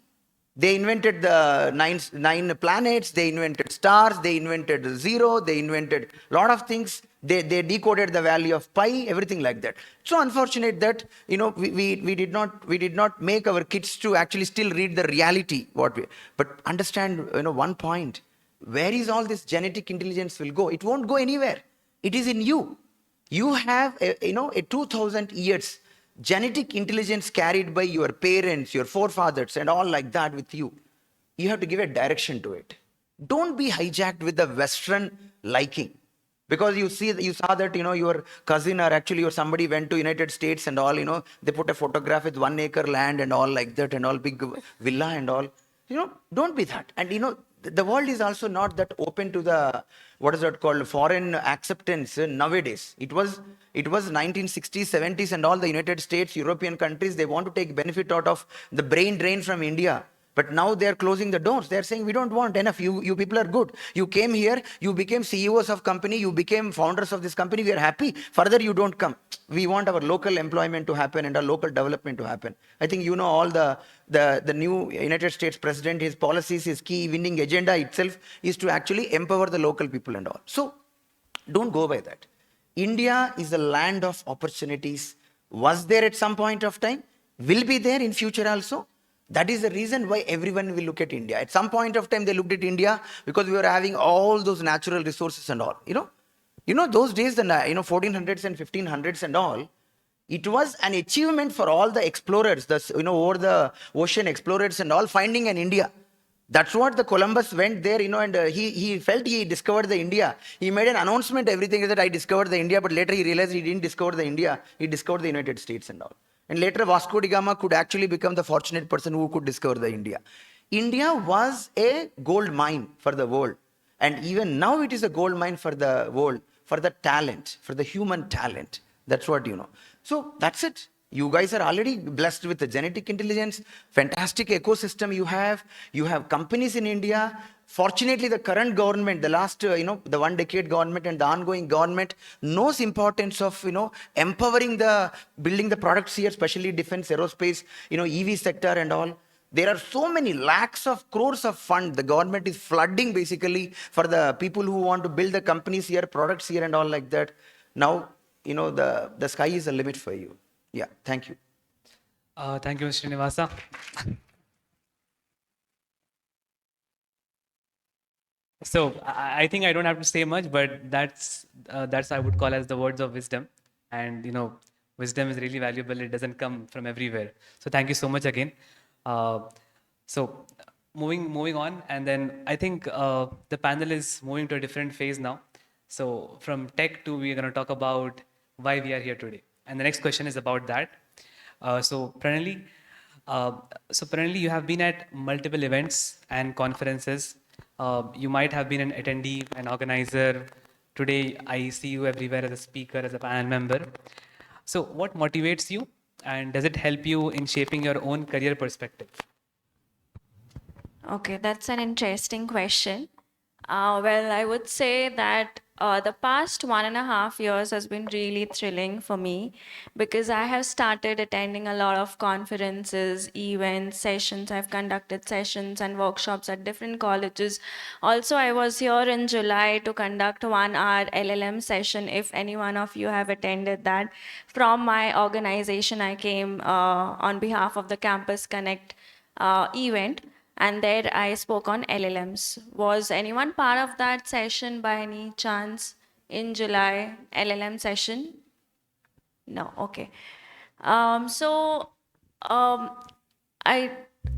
they invented the nine planets, they invented stars, they invented zero, they invented a lot of things. They decoded the value of pi, everything like that. So unfortunate that, we did not make our kids to actually still read the reality. But understand, one point. Where is all this genetic intelligence will go? It won't go anywhere. It is in you. You have, a 2000 years genetic intelligence carried by your parents, your forefathers, and all like that with you. You have to give a direction to it. Don't be hijacked with the Western liking. Because you saw that, your cousin or actually or somebody went to United States and all, they put a photograph with 1 acre land and all like that and all big villa and all. Don't be that. And, the world is also not that open to the, what is that called, foreign acceptance nowadays. It was 1960s, 70s and all the United States, European countries, they want to take benefit out of the brain drain from India. But now they are closing the doors. They are saying, we don't want enough. You people are good. You came here, you became CEOs of company, you became founders of this company. We are happy. Further, you don't come. We want our local employment to happen and our local development to happen. I think all the new United States president, his policies, his key winning agenda itself is to actually empower the local people and all. So don't go by that. India is a land of opportunities. Was there at some point of time, will be there in future also. That is the reason why everyone will look at India. At some point of time, they looked at India because we were having all those natural resources and all. Those days, the 1400s and 1500s and all, it was an achievement for all the explorers, over the ocean explorers and all, finding an India. That's what the Columbus went there, and he felt he discovered the India. He made an announcement, everything that I discovered the India, but later he realized he didn't discover the India. He discovered the United States and all. And later Vasco da Gama could actually become the fortunate person who could discover the India. India was a gold mine for the world. And even now it is a gold mine for the world, for the talent, for the human talent. That's what So that's it. You guys are already blessed with the genetic intelligence, fantastic ecosystem you have. You have companies in India. Fortunately, the current government, the last, the 1 decade government and the ongoing government knows importance of, empowering building the products here, especially defense, aerospace, EV sector and all. There are so many lakhs of crores of fund. The government is flooding basically for the people who want to build the companies here, products here and all like that. Now, the sky is the limit for you. Yeah, thank you. Thank you, Mr. Srinivasa. So I think I don't have to say much, but that's I would call as the words of wisdom, and wisdom is really valuable. It doesn't come from everywhere. So thank you so much again. So moving on, and then I think the panel is moving to a different phase now. So from tech to, we're going to talk about why we are here today. And the next question is about that. So Pranali, you have been at multiple events and conferences. You might have been an attendee, an organizer. Today, I see you everywhere as a speaker, as a panel member. So what motivates you, and does it help you in shaping your own career perspective? Okay, that's an interesting question. Well, I would say that the past 1.5 years has been really thrilling for me because I have started attending a lot of conferences, events, sessions. I've conducted sessions and workshops at different colleges. Also, I was here in July to conduct 1-hour LLM session. If any one of you have attended that, from my organization, I came on behalf of the Campus Connect event. And there I spoke on LLMs. Was anyone part of that session by any chance in July LLM session? No, okay. So I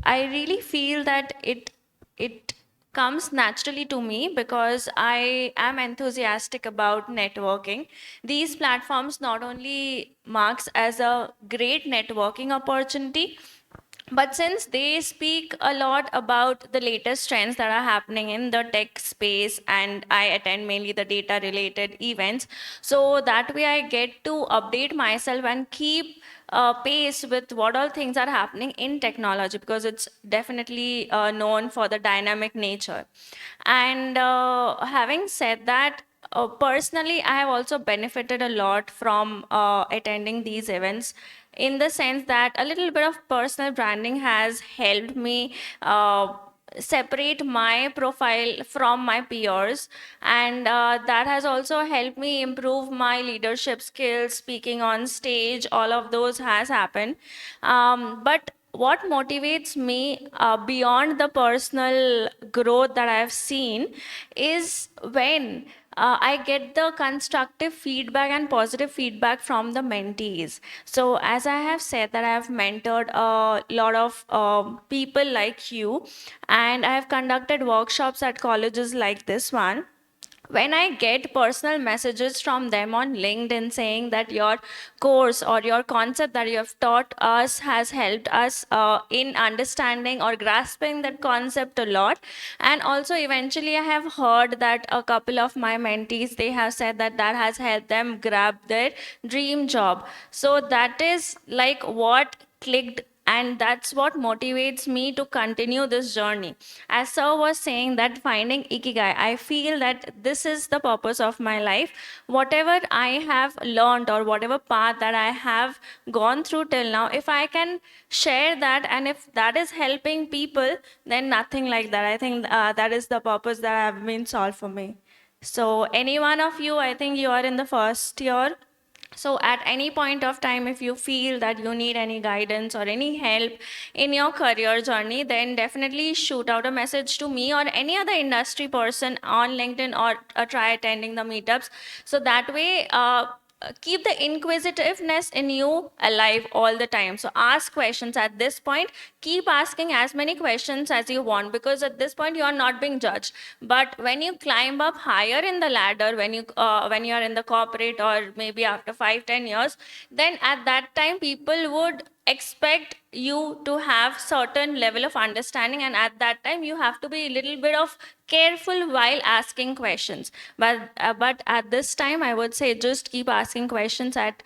really feel that it comes naturally to me because I am enthusiastic about networking. These platforms not only marks as a great networking opportunity, but since they speak a lot about the latest trends that are happening in the tech space, and I attend mainly the data related events, so that way I get to update myself and keep pace with what all things are happening in technology, because it's definitely known for the dynamic nature. And having said that, personally, I have also benefited a lot from attending these events, in the sense that a little bit of personal branding has helped me separate my profile from my peers, and that has also helped me improve my leadership skills, speaking on stage. All of those has happened, but what motivates me beyond the personal growth that I've seen is when I get the constructive feedback and positive feedback from the mentees. So as I have said that I have mentored a lot of people like you, and I have conducted workshops at colleges like this one. When I get personal messages from them on LinkedIn saying that your course or your concept that you have taught us has helped us in understanding or grasping that concept a lot, and also eventually I have heard that a couple of my mentees, they have said that that has helped them grab their dream job. So that is like what clicked, and that's what motivates me to continue this journey. As sir was saying that finding ikigai, I feel that this is the purpose of my life. Whatever I have learned or whatever path that I have gone through till now, if I can share that and if that is helping people, then nothing like that. I think that is the purpose that have been solved for me. So any one of you, I think you are in the first year So at any point of time, if you feel that you need any guidance or any help in your career journey, then definitely shoot out a message to me or any other industry person on LinkedIn, or try attending the meetups. So that way, keep the inquisitiveness in you alive all the time. So ask questions at this point. Keep asking as many questions as you want, because at this point you are not being judged. But when you climb up higher in the ladder, when you are in the corporate, or maybe after 5-10 years, then at that time people would expect you to have certain level of understanding, and at that time you have to be a little bit of careful while asking questions. But at this time, I would say just keep asking questions at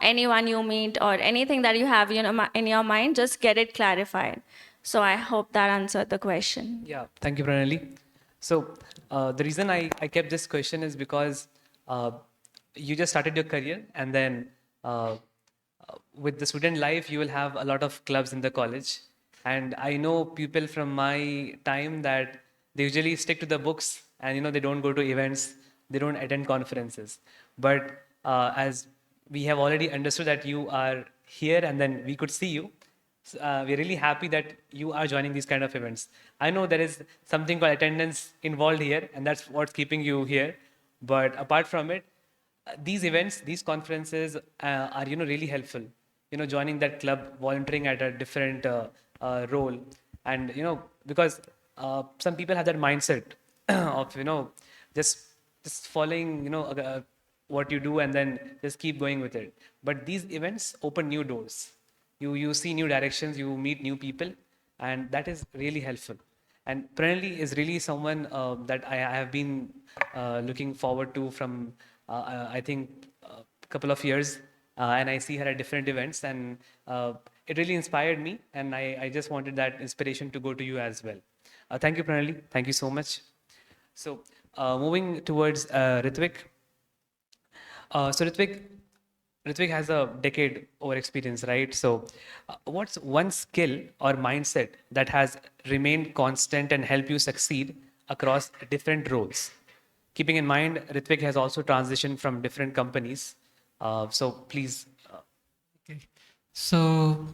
anyone you meet, or anything that you have in your mind, just get it clarified. So I hope that answered the question. Yeah, thank you, Pranali. So the reason I kept this question is because uh, you just started your career, and then with the student life, you will have a lot of clubs in the college. And I know people from my time that they usually stick to the books, and they don't go to events, they don't attend conferences. But as we have already understood that you are here, and then we could see you, we're really happy that you are joining these kind of events. I know there is something called attendance involved here, and that's what's keeping you here. But apart from it, these events, these conferences are really helpful. Joining that club, volunteering at a different role, and because some people have that mindset of just just following what you do, and then just keep going with it. But these events open new doors. You see new directions, you meet new people, and that is really helpful. And Pranali is really someone that I have been looking forward to from I think a couple of years, and I see her at different events, and it really inspired me, and I just wanted that inspiration to go to you as well. Thank you, Pranali. Thank you so much. So moving towards Ritvik. So Ritvik has a decade over experience, right? So what's one skill or mindset that has remained constant and helped you succeed across different roles? Keeping in mind, Ritvik has also transitioned from different companies. So please. Okay. So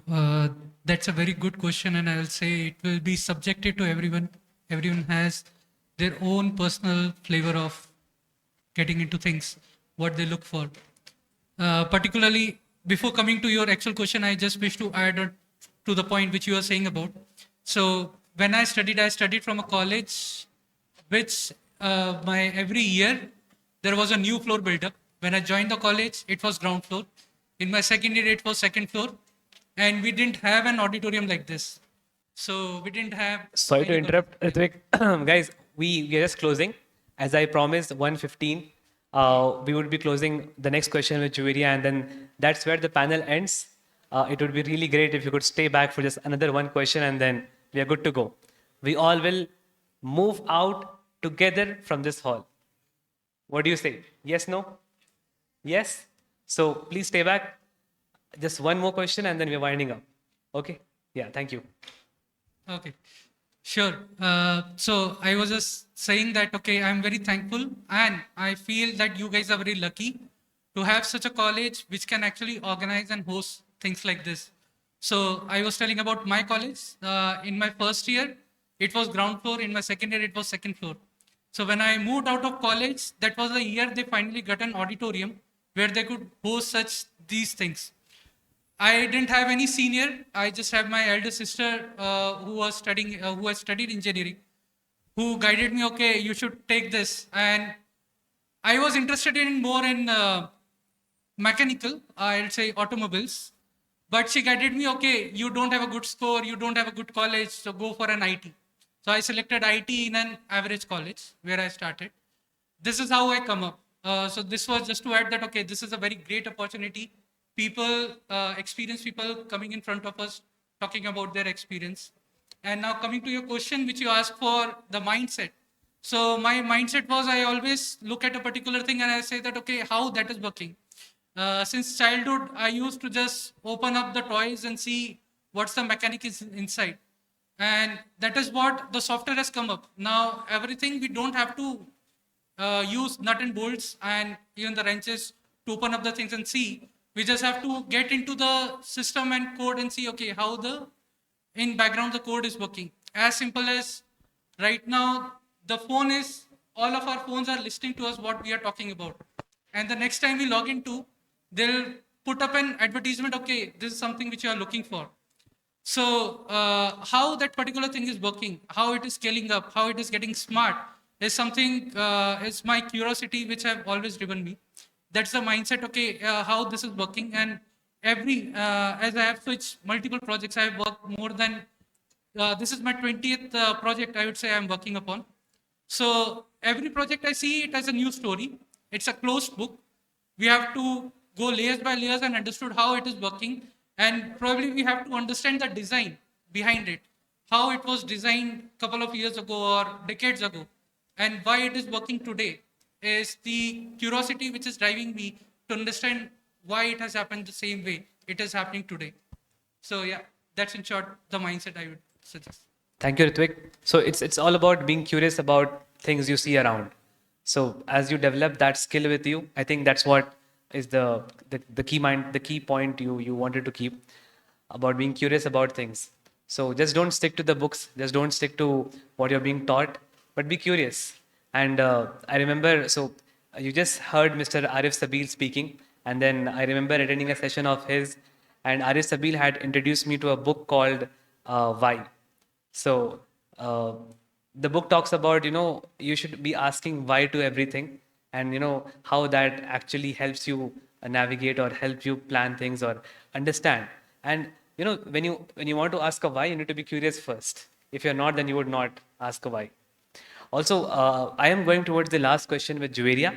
that's a very good question, and I will say it will be subjective to everyone. Everyone has their own personal flavor of getting into things, what they look for. Particularly, before coming to your actual question, I just wish to add to the point which you are saying about. So when I studied from a college which my every year there was a new floor built up. When I joined the college, it was ground floor. In my second year, it was second floor, and we didn't have an auditorium like this. So we didn't have. Sorry to interrupt, Ritvik. Guys, we are just closing. As I promised, 1:15, we would be closing the next question with Juviria, and then that's where the panel ends. It would be really great if you could stay back for just another one question, and then we are good to go. We all will move out together from this hall. What do you say? Yes, no? Yes? So please stay back. Just one more question, and then we're winding up. Okay? Yeah, thank you. Okay, sure. So I was just saying that, okay, I'm very thankful, and I feel that you guys are very lucky to have such a college which can actually organize and host things like this. So I was telling about my college. In my first year, it was ground floor. In my second year, it was second floor. So when I moved out of college, that was the year they finally got an auditorium where they could host these things. I didn't have any senior. I just have my elder sister who has studied engineering, who guided me. Okay, you should take this. And I was interested in more in mechanical. I'll say automobiles. But she guided me. Okay, you don't have a good score. You don't have a good college. So go for an IT. So I selected IT in an average college where I started. This is how I come up. So this was just to add that, okay, this is a very great opportunity. Experienced people coming in front of us, talking about their experience. And now coming to your question, which you asked for the mindset. So my mindset was I always look at a particular thing and I say that, okay, how that is working. Since childhood, I used to just open up the toys and see what's the mechanic is inside. And that is what the software has come up. Now, everything we don't have to use nut and bolts and even the wrenches to open up the things and see. We just have to get into the system and code and see, okay, how in background the code is working. As simple as right now, all of our phones are listening to us what we are talking about. And the next time we log into, they'll put up an advertisement, okay, this is something which you are looking for. So how that particular thing is working, how it is scaling up, how it is getting smart is something, is my curiosity which have always driven me. That's the mindset, okay, how this is working. And as I have switched multiple projects, I have worked more than, this is my 20th project I would say I'm working upon. So every project I see it as a new story. It's a closed book. We have to go layers by layers and understood how it is working. And probably we have to understand the design behind it, how it was designed a couple of years ago or decades ago, and why it is working today is the curiosity which is driving me to understand why it has happened the same way it is happening today. So yeah, that's in short the mindset I would suggest. Thank you, Ritvik. So it's all about being curious about things you see around. So as you develop that skill with you, I think that's what is the key point you wanted to keep about being curious about things. So just don't stick to the books, just don't stick to what you're being taught, but be curious. And I remember, so you just heard Mr. Arif Sabil speaking, and then I remember attending a session of his, and Arif Sabil had introduced me to a book called Why. So the book talks about, you should be asking why to everything, and how that actually helps you navigate or help you plan things or understand. And when you want to ask a why, you need to be curious first. If you're not, then you would not ask a why. Also, I am going towards the last question with Juveria,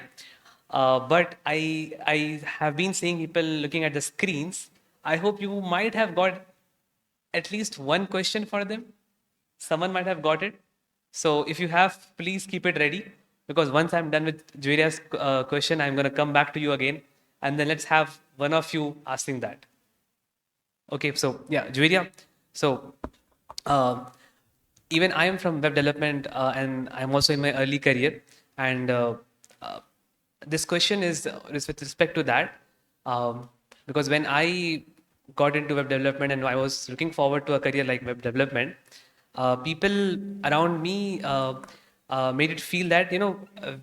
but I have been seeing people looking at the screens. I hope you might have got at least one question for them. Someone might have got it. So if you have, please keep it ready, because once I'm done with Juveria's question, I'm going to come back to you again, and then let's have one of you asking that. Okay, so yeah, Juveria. So even I am from web development, and I'm also in my early career. And this question is with respect to that, because when I got into web development and I was looking forward to a career like web development, people around me made it feel that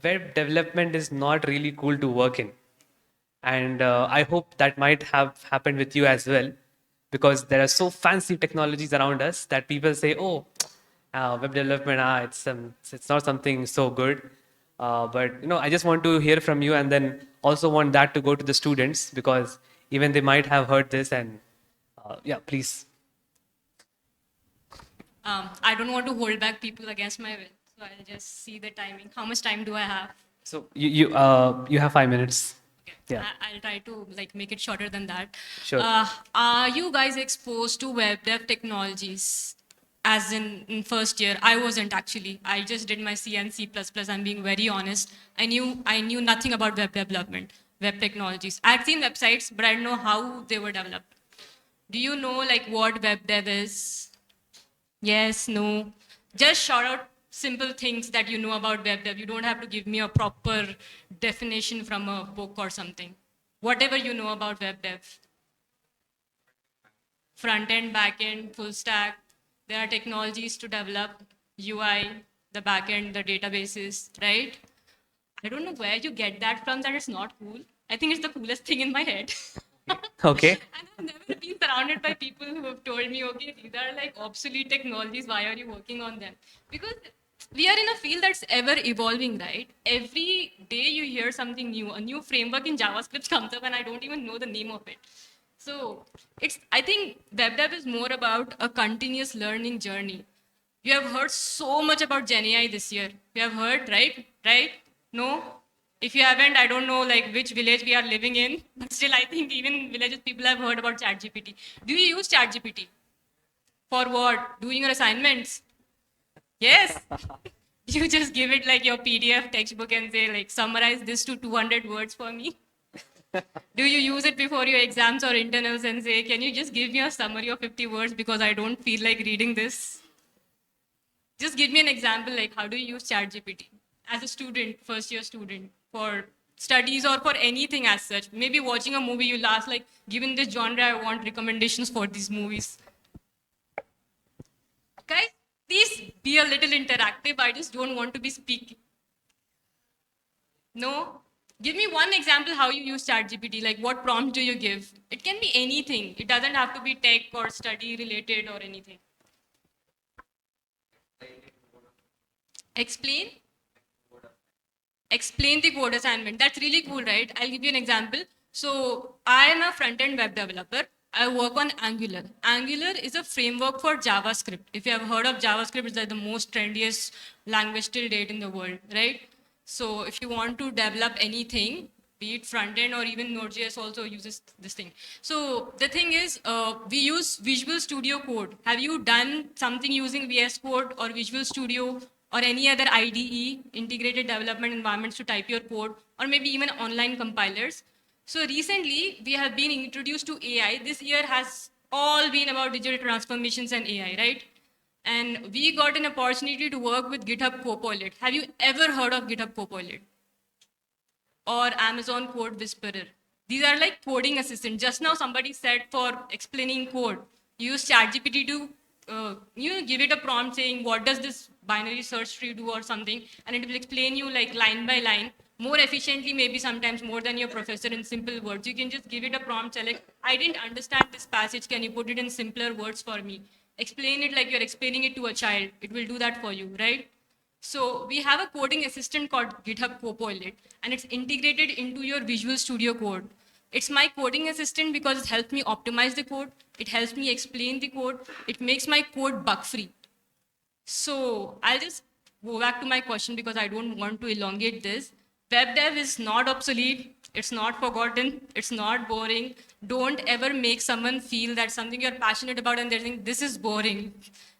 web development is not really cool to work in. And I hope that might have happened with you as well, because there are so fancy technologies around us that people say, oh, web development, it's not something so good. But I just want to hear from you, and then also want that to go to the students, because even they might have heard this. And yeah, please. I don't want to hold back people against my will, so I'll just see the timing. How much time do I have? So you have 5 minutes. Okay. Yeah. I'll try to make it shorter than that. Sure. Are you guys exposed to web dev technologies? As in first year, I wasn't actually. I just did my C and C++. I'm being very honest. I knew nothing about web development, web technologies. I had seen websites, but I didn't know how they were developed. Do you know what web dev is? Yes, no. Just shout out simple things that you know about web dev. You don't have to give me a proper definition from a book or something. Whatever you know about web dev. Front end, back end, full stack. There are technologies to develop UI, the back end, the databases, right? I don't know where you get that from, that it's not cool. I think it's the coolest thing in my head. Okay. And I've never been surrounded by people who have told me, okay, these are obsolete technologies, why are you working on them? Because we are in a field that's ever evolving, right? Every day you hear something new, a new framework in JavaScript comes up and I don't even know the name of it. So I think web dev is more about a continuous learning journey. You have heard so much about GenAI this year. You have heard, right? Right? No? If you haven't, I don't know which village we are living in, but still I think even villages people have heard about ChatGPT. Do you use ChatGPT? For what? Doing your assignments? Yes. You just give it your PDF textbook and say summarize this to 200 words for me. Do you use it before your exams or internals and say, can you just give me a summary of 50 words because I don't feel like reading this? Just give me an example, how do you use ChatGPT as a student, first year student, for studies or for anything as such. Maybe watching a movie, you'll ask like, given this genre, I want recommendations for these movies. Guys, please be a little interactive. I just don't want to be speaking. No? Give me one example how you use ChatGPT. Like, what prompt do you give? It can be anything. It doesn't have to be tech or study related or anything. Explain. Explain the code assignment. That's really cool, right? I'll give you an example. So I am a front-end web developer. I work on Angular. Angular is a framework for JavaScript. If you have heard of JavaScript, it's like the most trendiest language till date in the world, right? So if you want to develop anything, be it front-end or even Node.js also uses this thing. So the thing is, we use Visual Studio Code. Have you done something using VS Code or Visual Studio or any other IDE, integrated development environments to type your code, or maybe even online compilers? So recently, we have been introduced to AI. This year has all been about digital transformations and AI, right? And we got an opportunity to work with GitHub Copilot. Have you ever heard of GitHub Copilot? Or Amazon Code Whisperer? These are like coding assistants. Just now somebody said for explaining code, use ChatGPT to give it a prompt saying, what does this binary search tree do or something, and it will explain you like line by line, more efficiently, maybe sometimes more than your professor in simple words. You can just give it a prompt, say like, I didn't understand this passage, can you put it in simpler words for me? Explain it like you're explaining it to a child. It will do that for you, right? So we have a coding assistant called GitHub Copilot, and it's integrated into your Visual Studio Code. It's my coding assistant because it helps me optimize the code. It helps me explain the code. It makes my code bug-free. So I'll just go back to my question because I don't want to elongate this. Web dev is not obsolete. It's not forgotten. It's not boring. Don't ever make someone feel that something you're passionate about and they're saying, this is boring.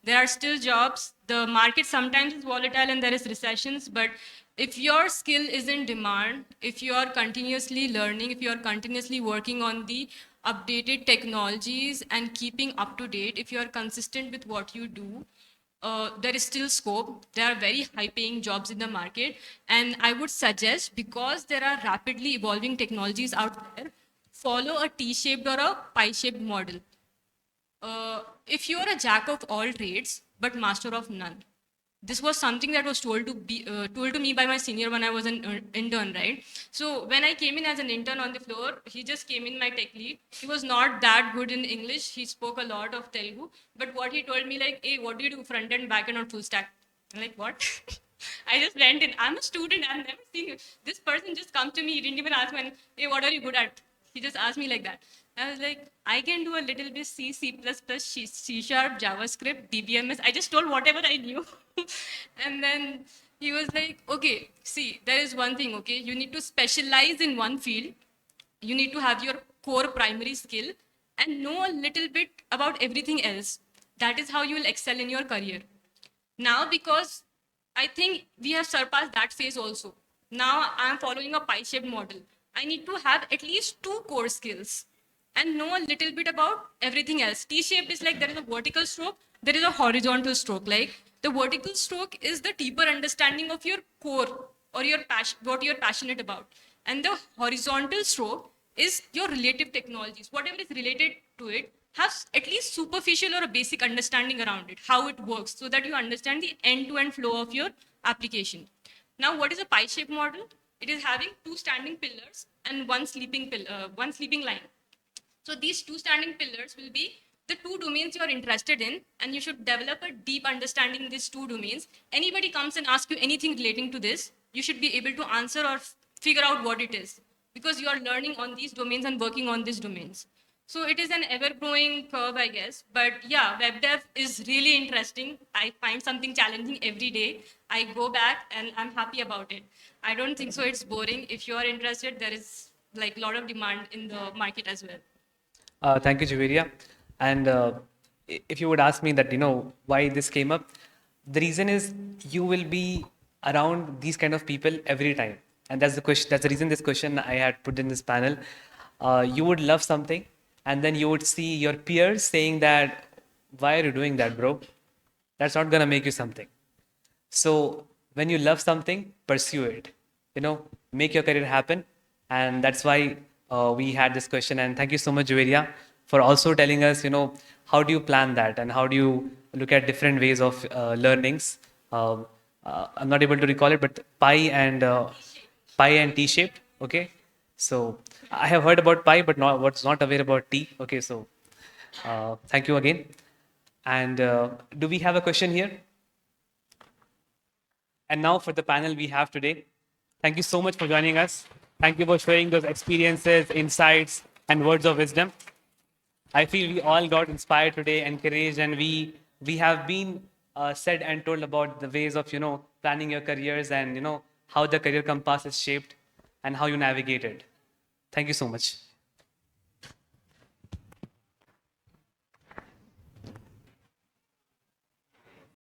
There are still jobs. The market sometimes is volatile and there is recessions, but if your skill is in demand, if you are continuously learning, if you are continuously working on the updated technologies and keeping up to date, if you are consistent with what you do, there is still scope. There are very high paying jobs in the market. And I would suggest, because there are rapidly evolving technologies out there, follow a T-shaped or a pie-shaped model. If you are a jack of all trades, but master of none. This was something that was told to me by my senior when I was an intern, right? So when I came in as an intern on the floor, he just came in, my tech lead. He was not that good in English. He spoke a lot of Telugu. But what he told me, like, hey, what do you do, front end, back end, or full stack? I'm like, what? I just went in. I'm a student. I've never seen you. This person just come to me. He didn't even ask me, hey, what are you good at? He just asked me like that. I was like, I can do a little bit C, C++, C Sharp, JavaScript, DBMS. I just told whatever I knew. And then he was like, okay, see, there is one thing, okay? You need to specialize in one field. You need to have your core primary skill and know a little bit about everything else. That is how you will excel in your career. Now, because I think we have surpassed that phase also. Now I'm following a pie-shaped model. I need to have at least 2 core skills and know a little bit about everything else. T-shaped is like there is a vertical stroke, there is a horizontal stroke. Like the vertical stroke is the deeper understanding of your core or your passion, what you're passionate about. And the horizontal stroke is your relative technologies. Whatever is related to it, have at least superficial or a basic understanding around it, how it works, so that you understand the end-to-end flow of your application. Now, what is a pie-shaped model? It is having 2 standing pillars and one sleeping line. So these 2 standing pillars will be the 2 domains you are interested in, and you should develop a deep understanding in these 2 domains. Anybody comes and asks you anything relating to this, you should be able to answer or figure out what it is, because you are learning on these domains and working on these domains. So it is an ever-growing curve, I guess. But yeah, web dev is really interesting. I find something challenging every day. I go back and I'm happy about it. I don't think so it's boring. If you are interested, there is like a lot of demand in the market as well. Thank you, Javeria. And if you would ask me that, why this came up, the reason is you will be around these kind of people every time. And that's the question. That's the reason this question I had put in this panel. You would love something, and then you would see your peers saying that, why are you doing that, bro? That's not going to make you something. So when you love something, pursue it. make your career happen. And that's why we had this question. And thank you so much, Juveria, for also telling us, how do you plan that and how do you look at different ways of learnings. I'm not able to recall it, but pi and T-shaped. Okay, so I have heard about pi, but was not aware about T. Okay, so thank you again. And do we have a question here? And now for the panel we have today. Thank you so much for joining us. Thank you for sharing those experiences, insights, and words of wisdom. I feel we all got inspired today, encouraged, and we have been said and told about the ways of planning your careers and how the career compass is shaped and how you navigate it. Thank you so much.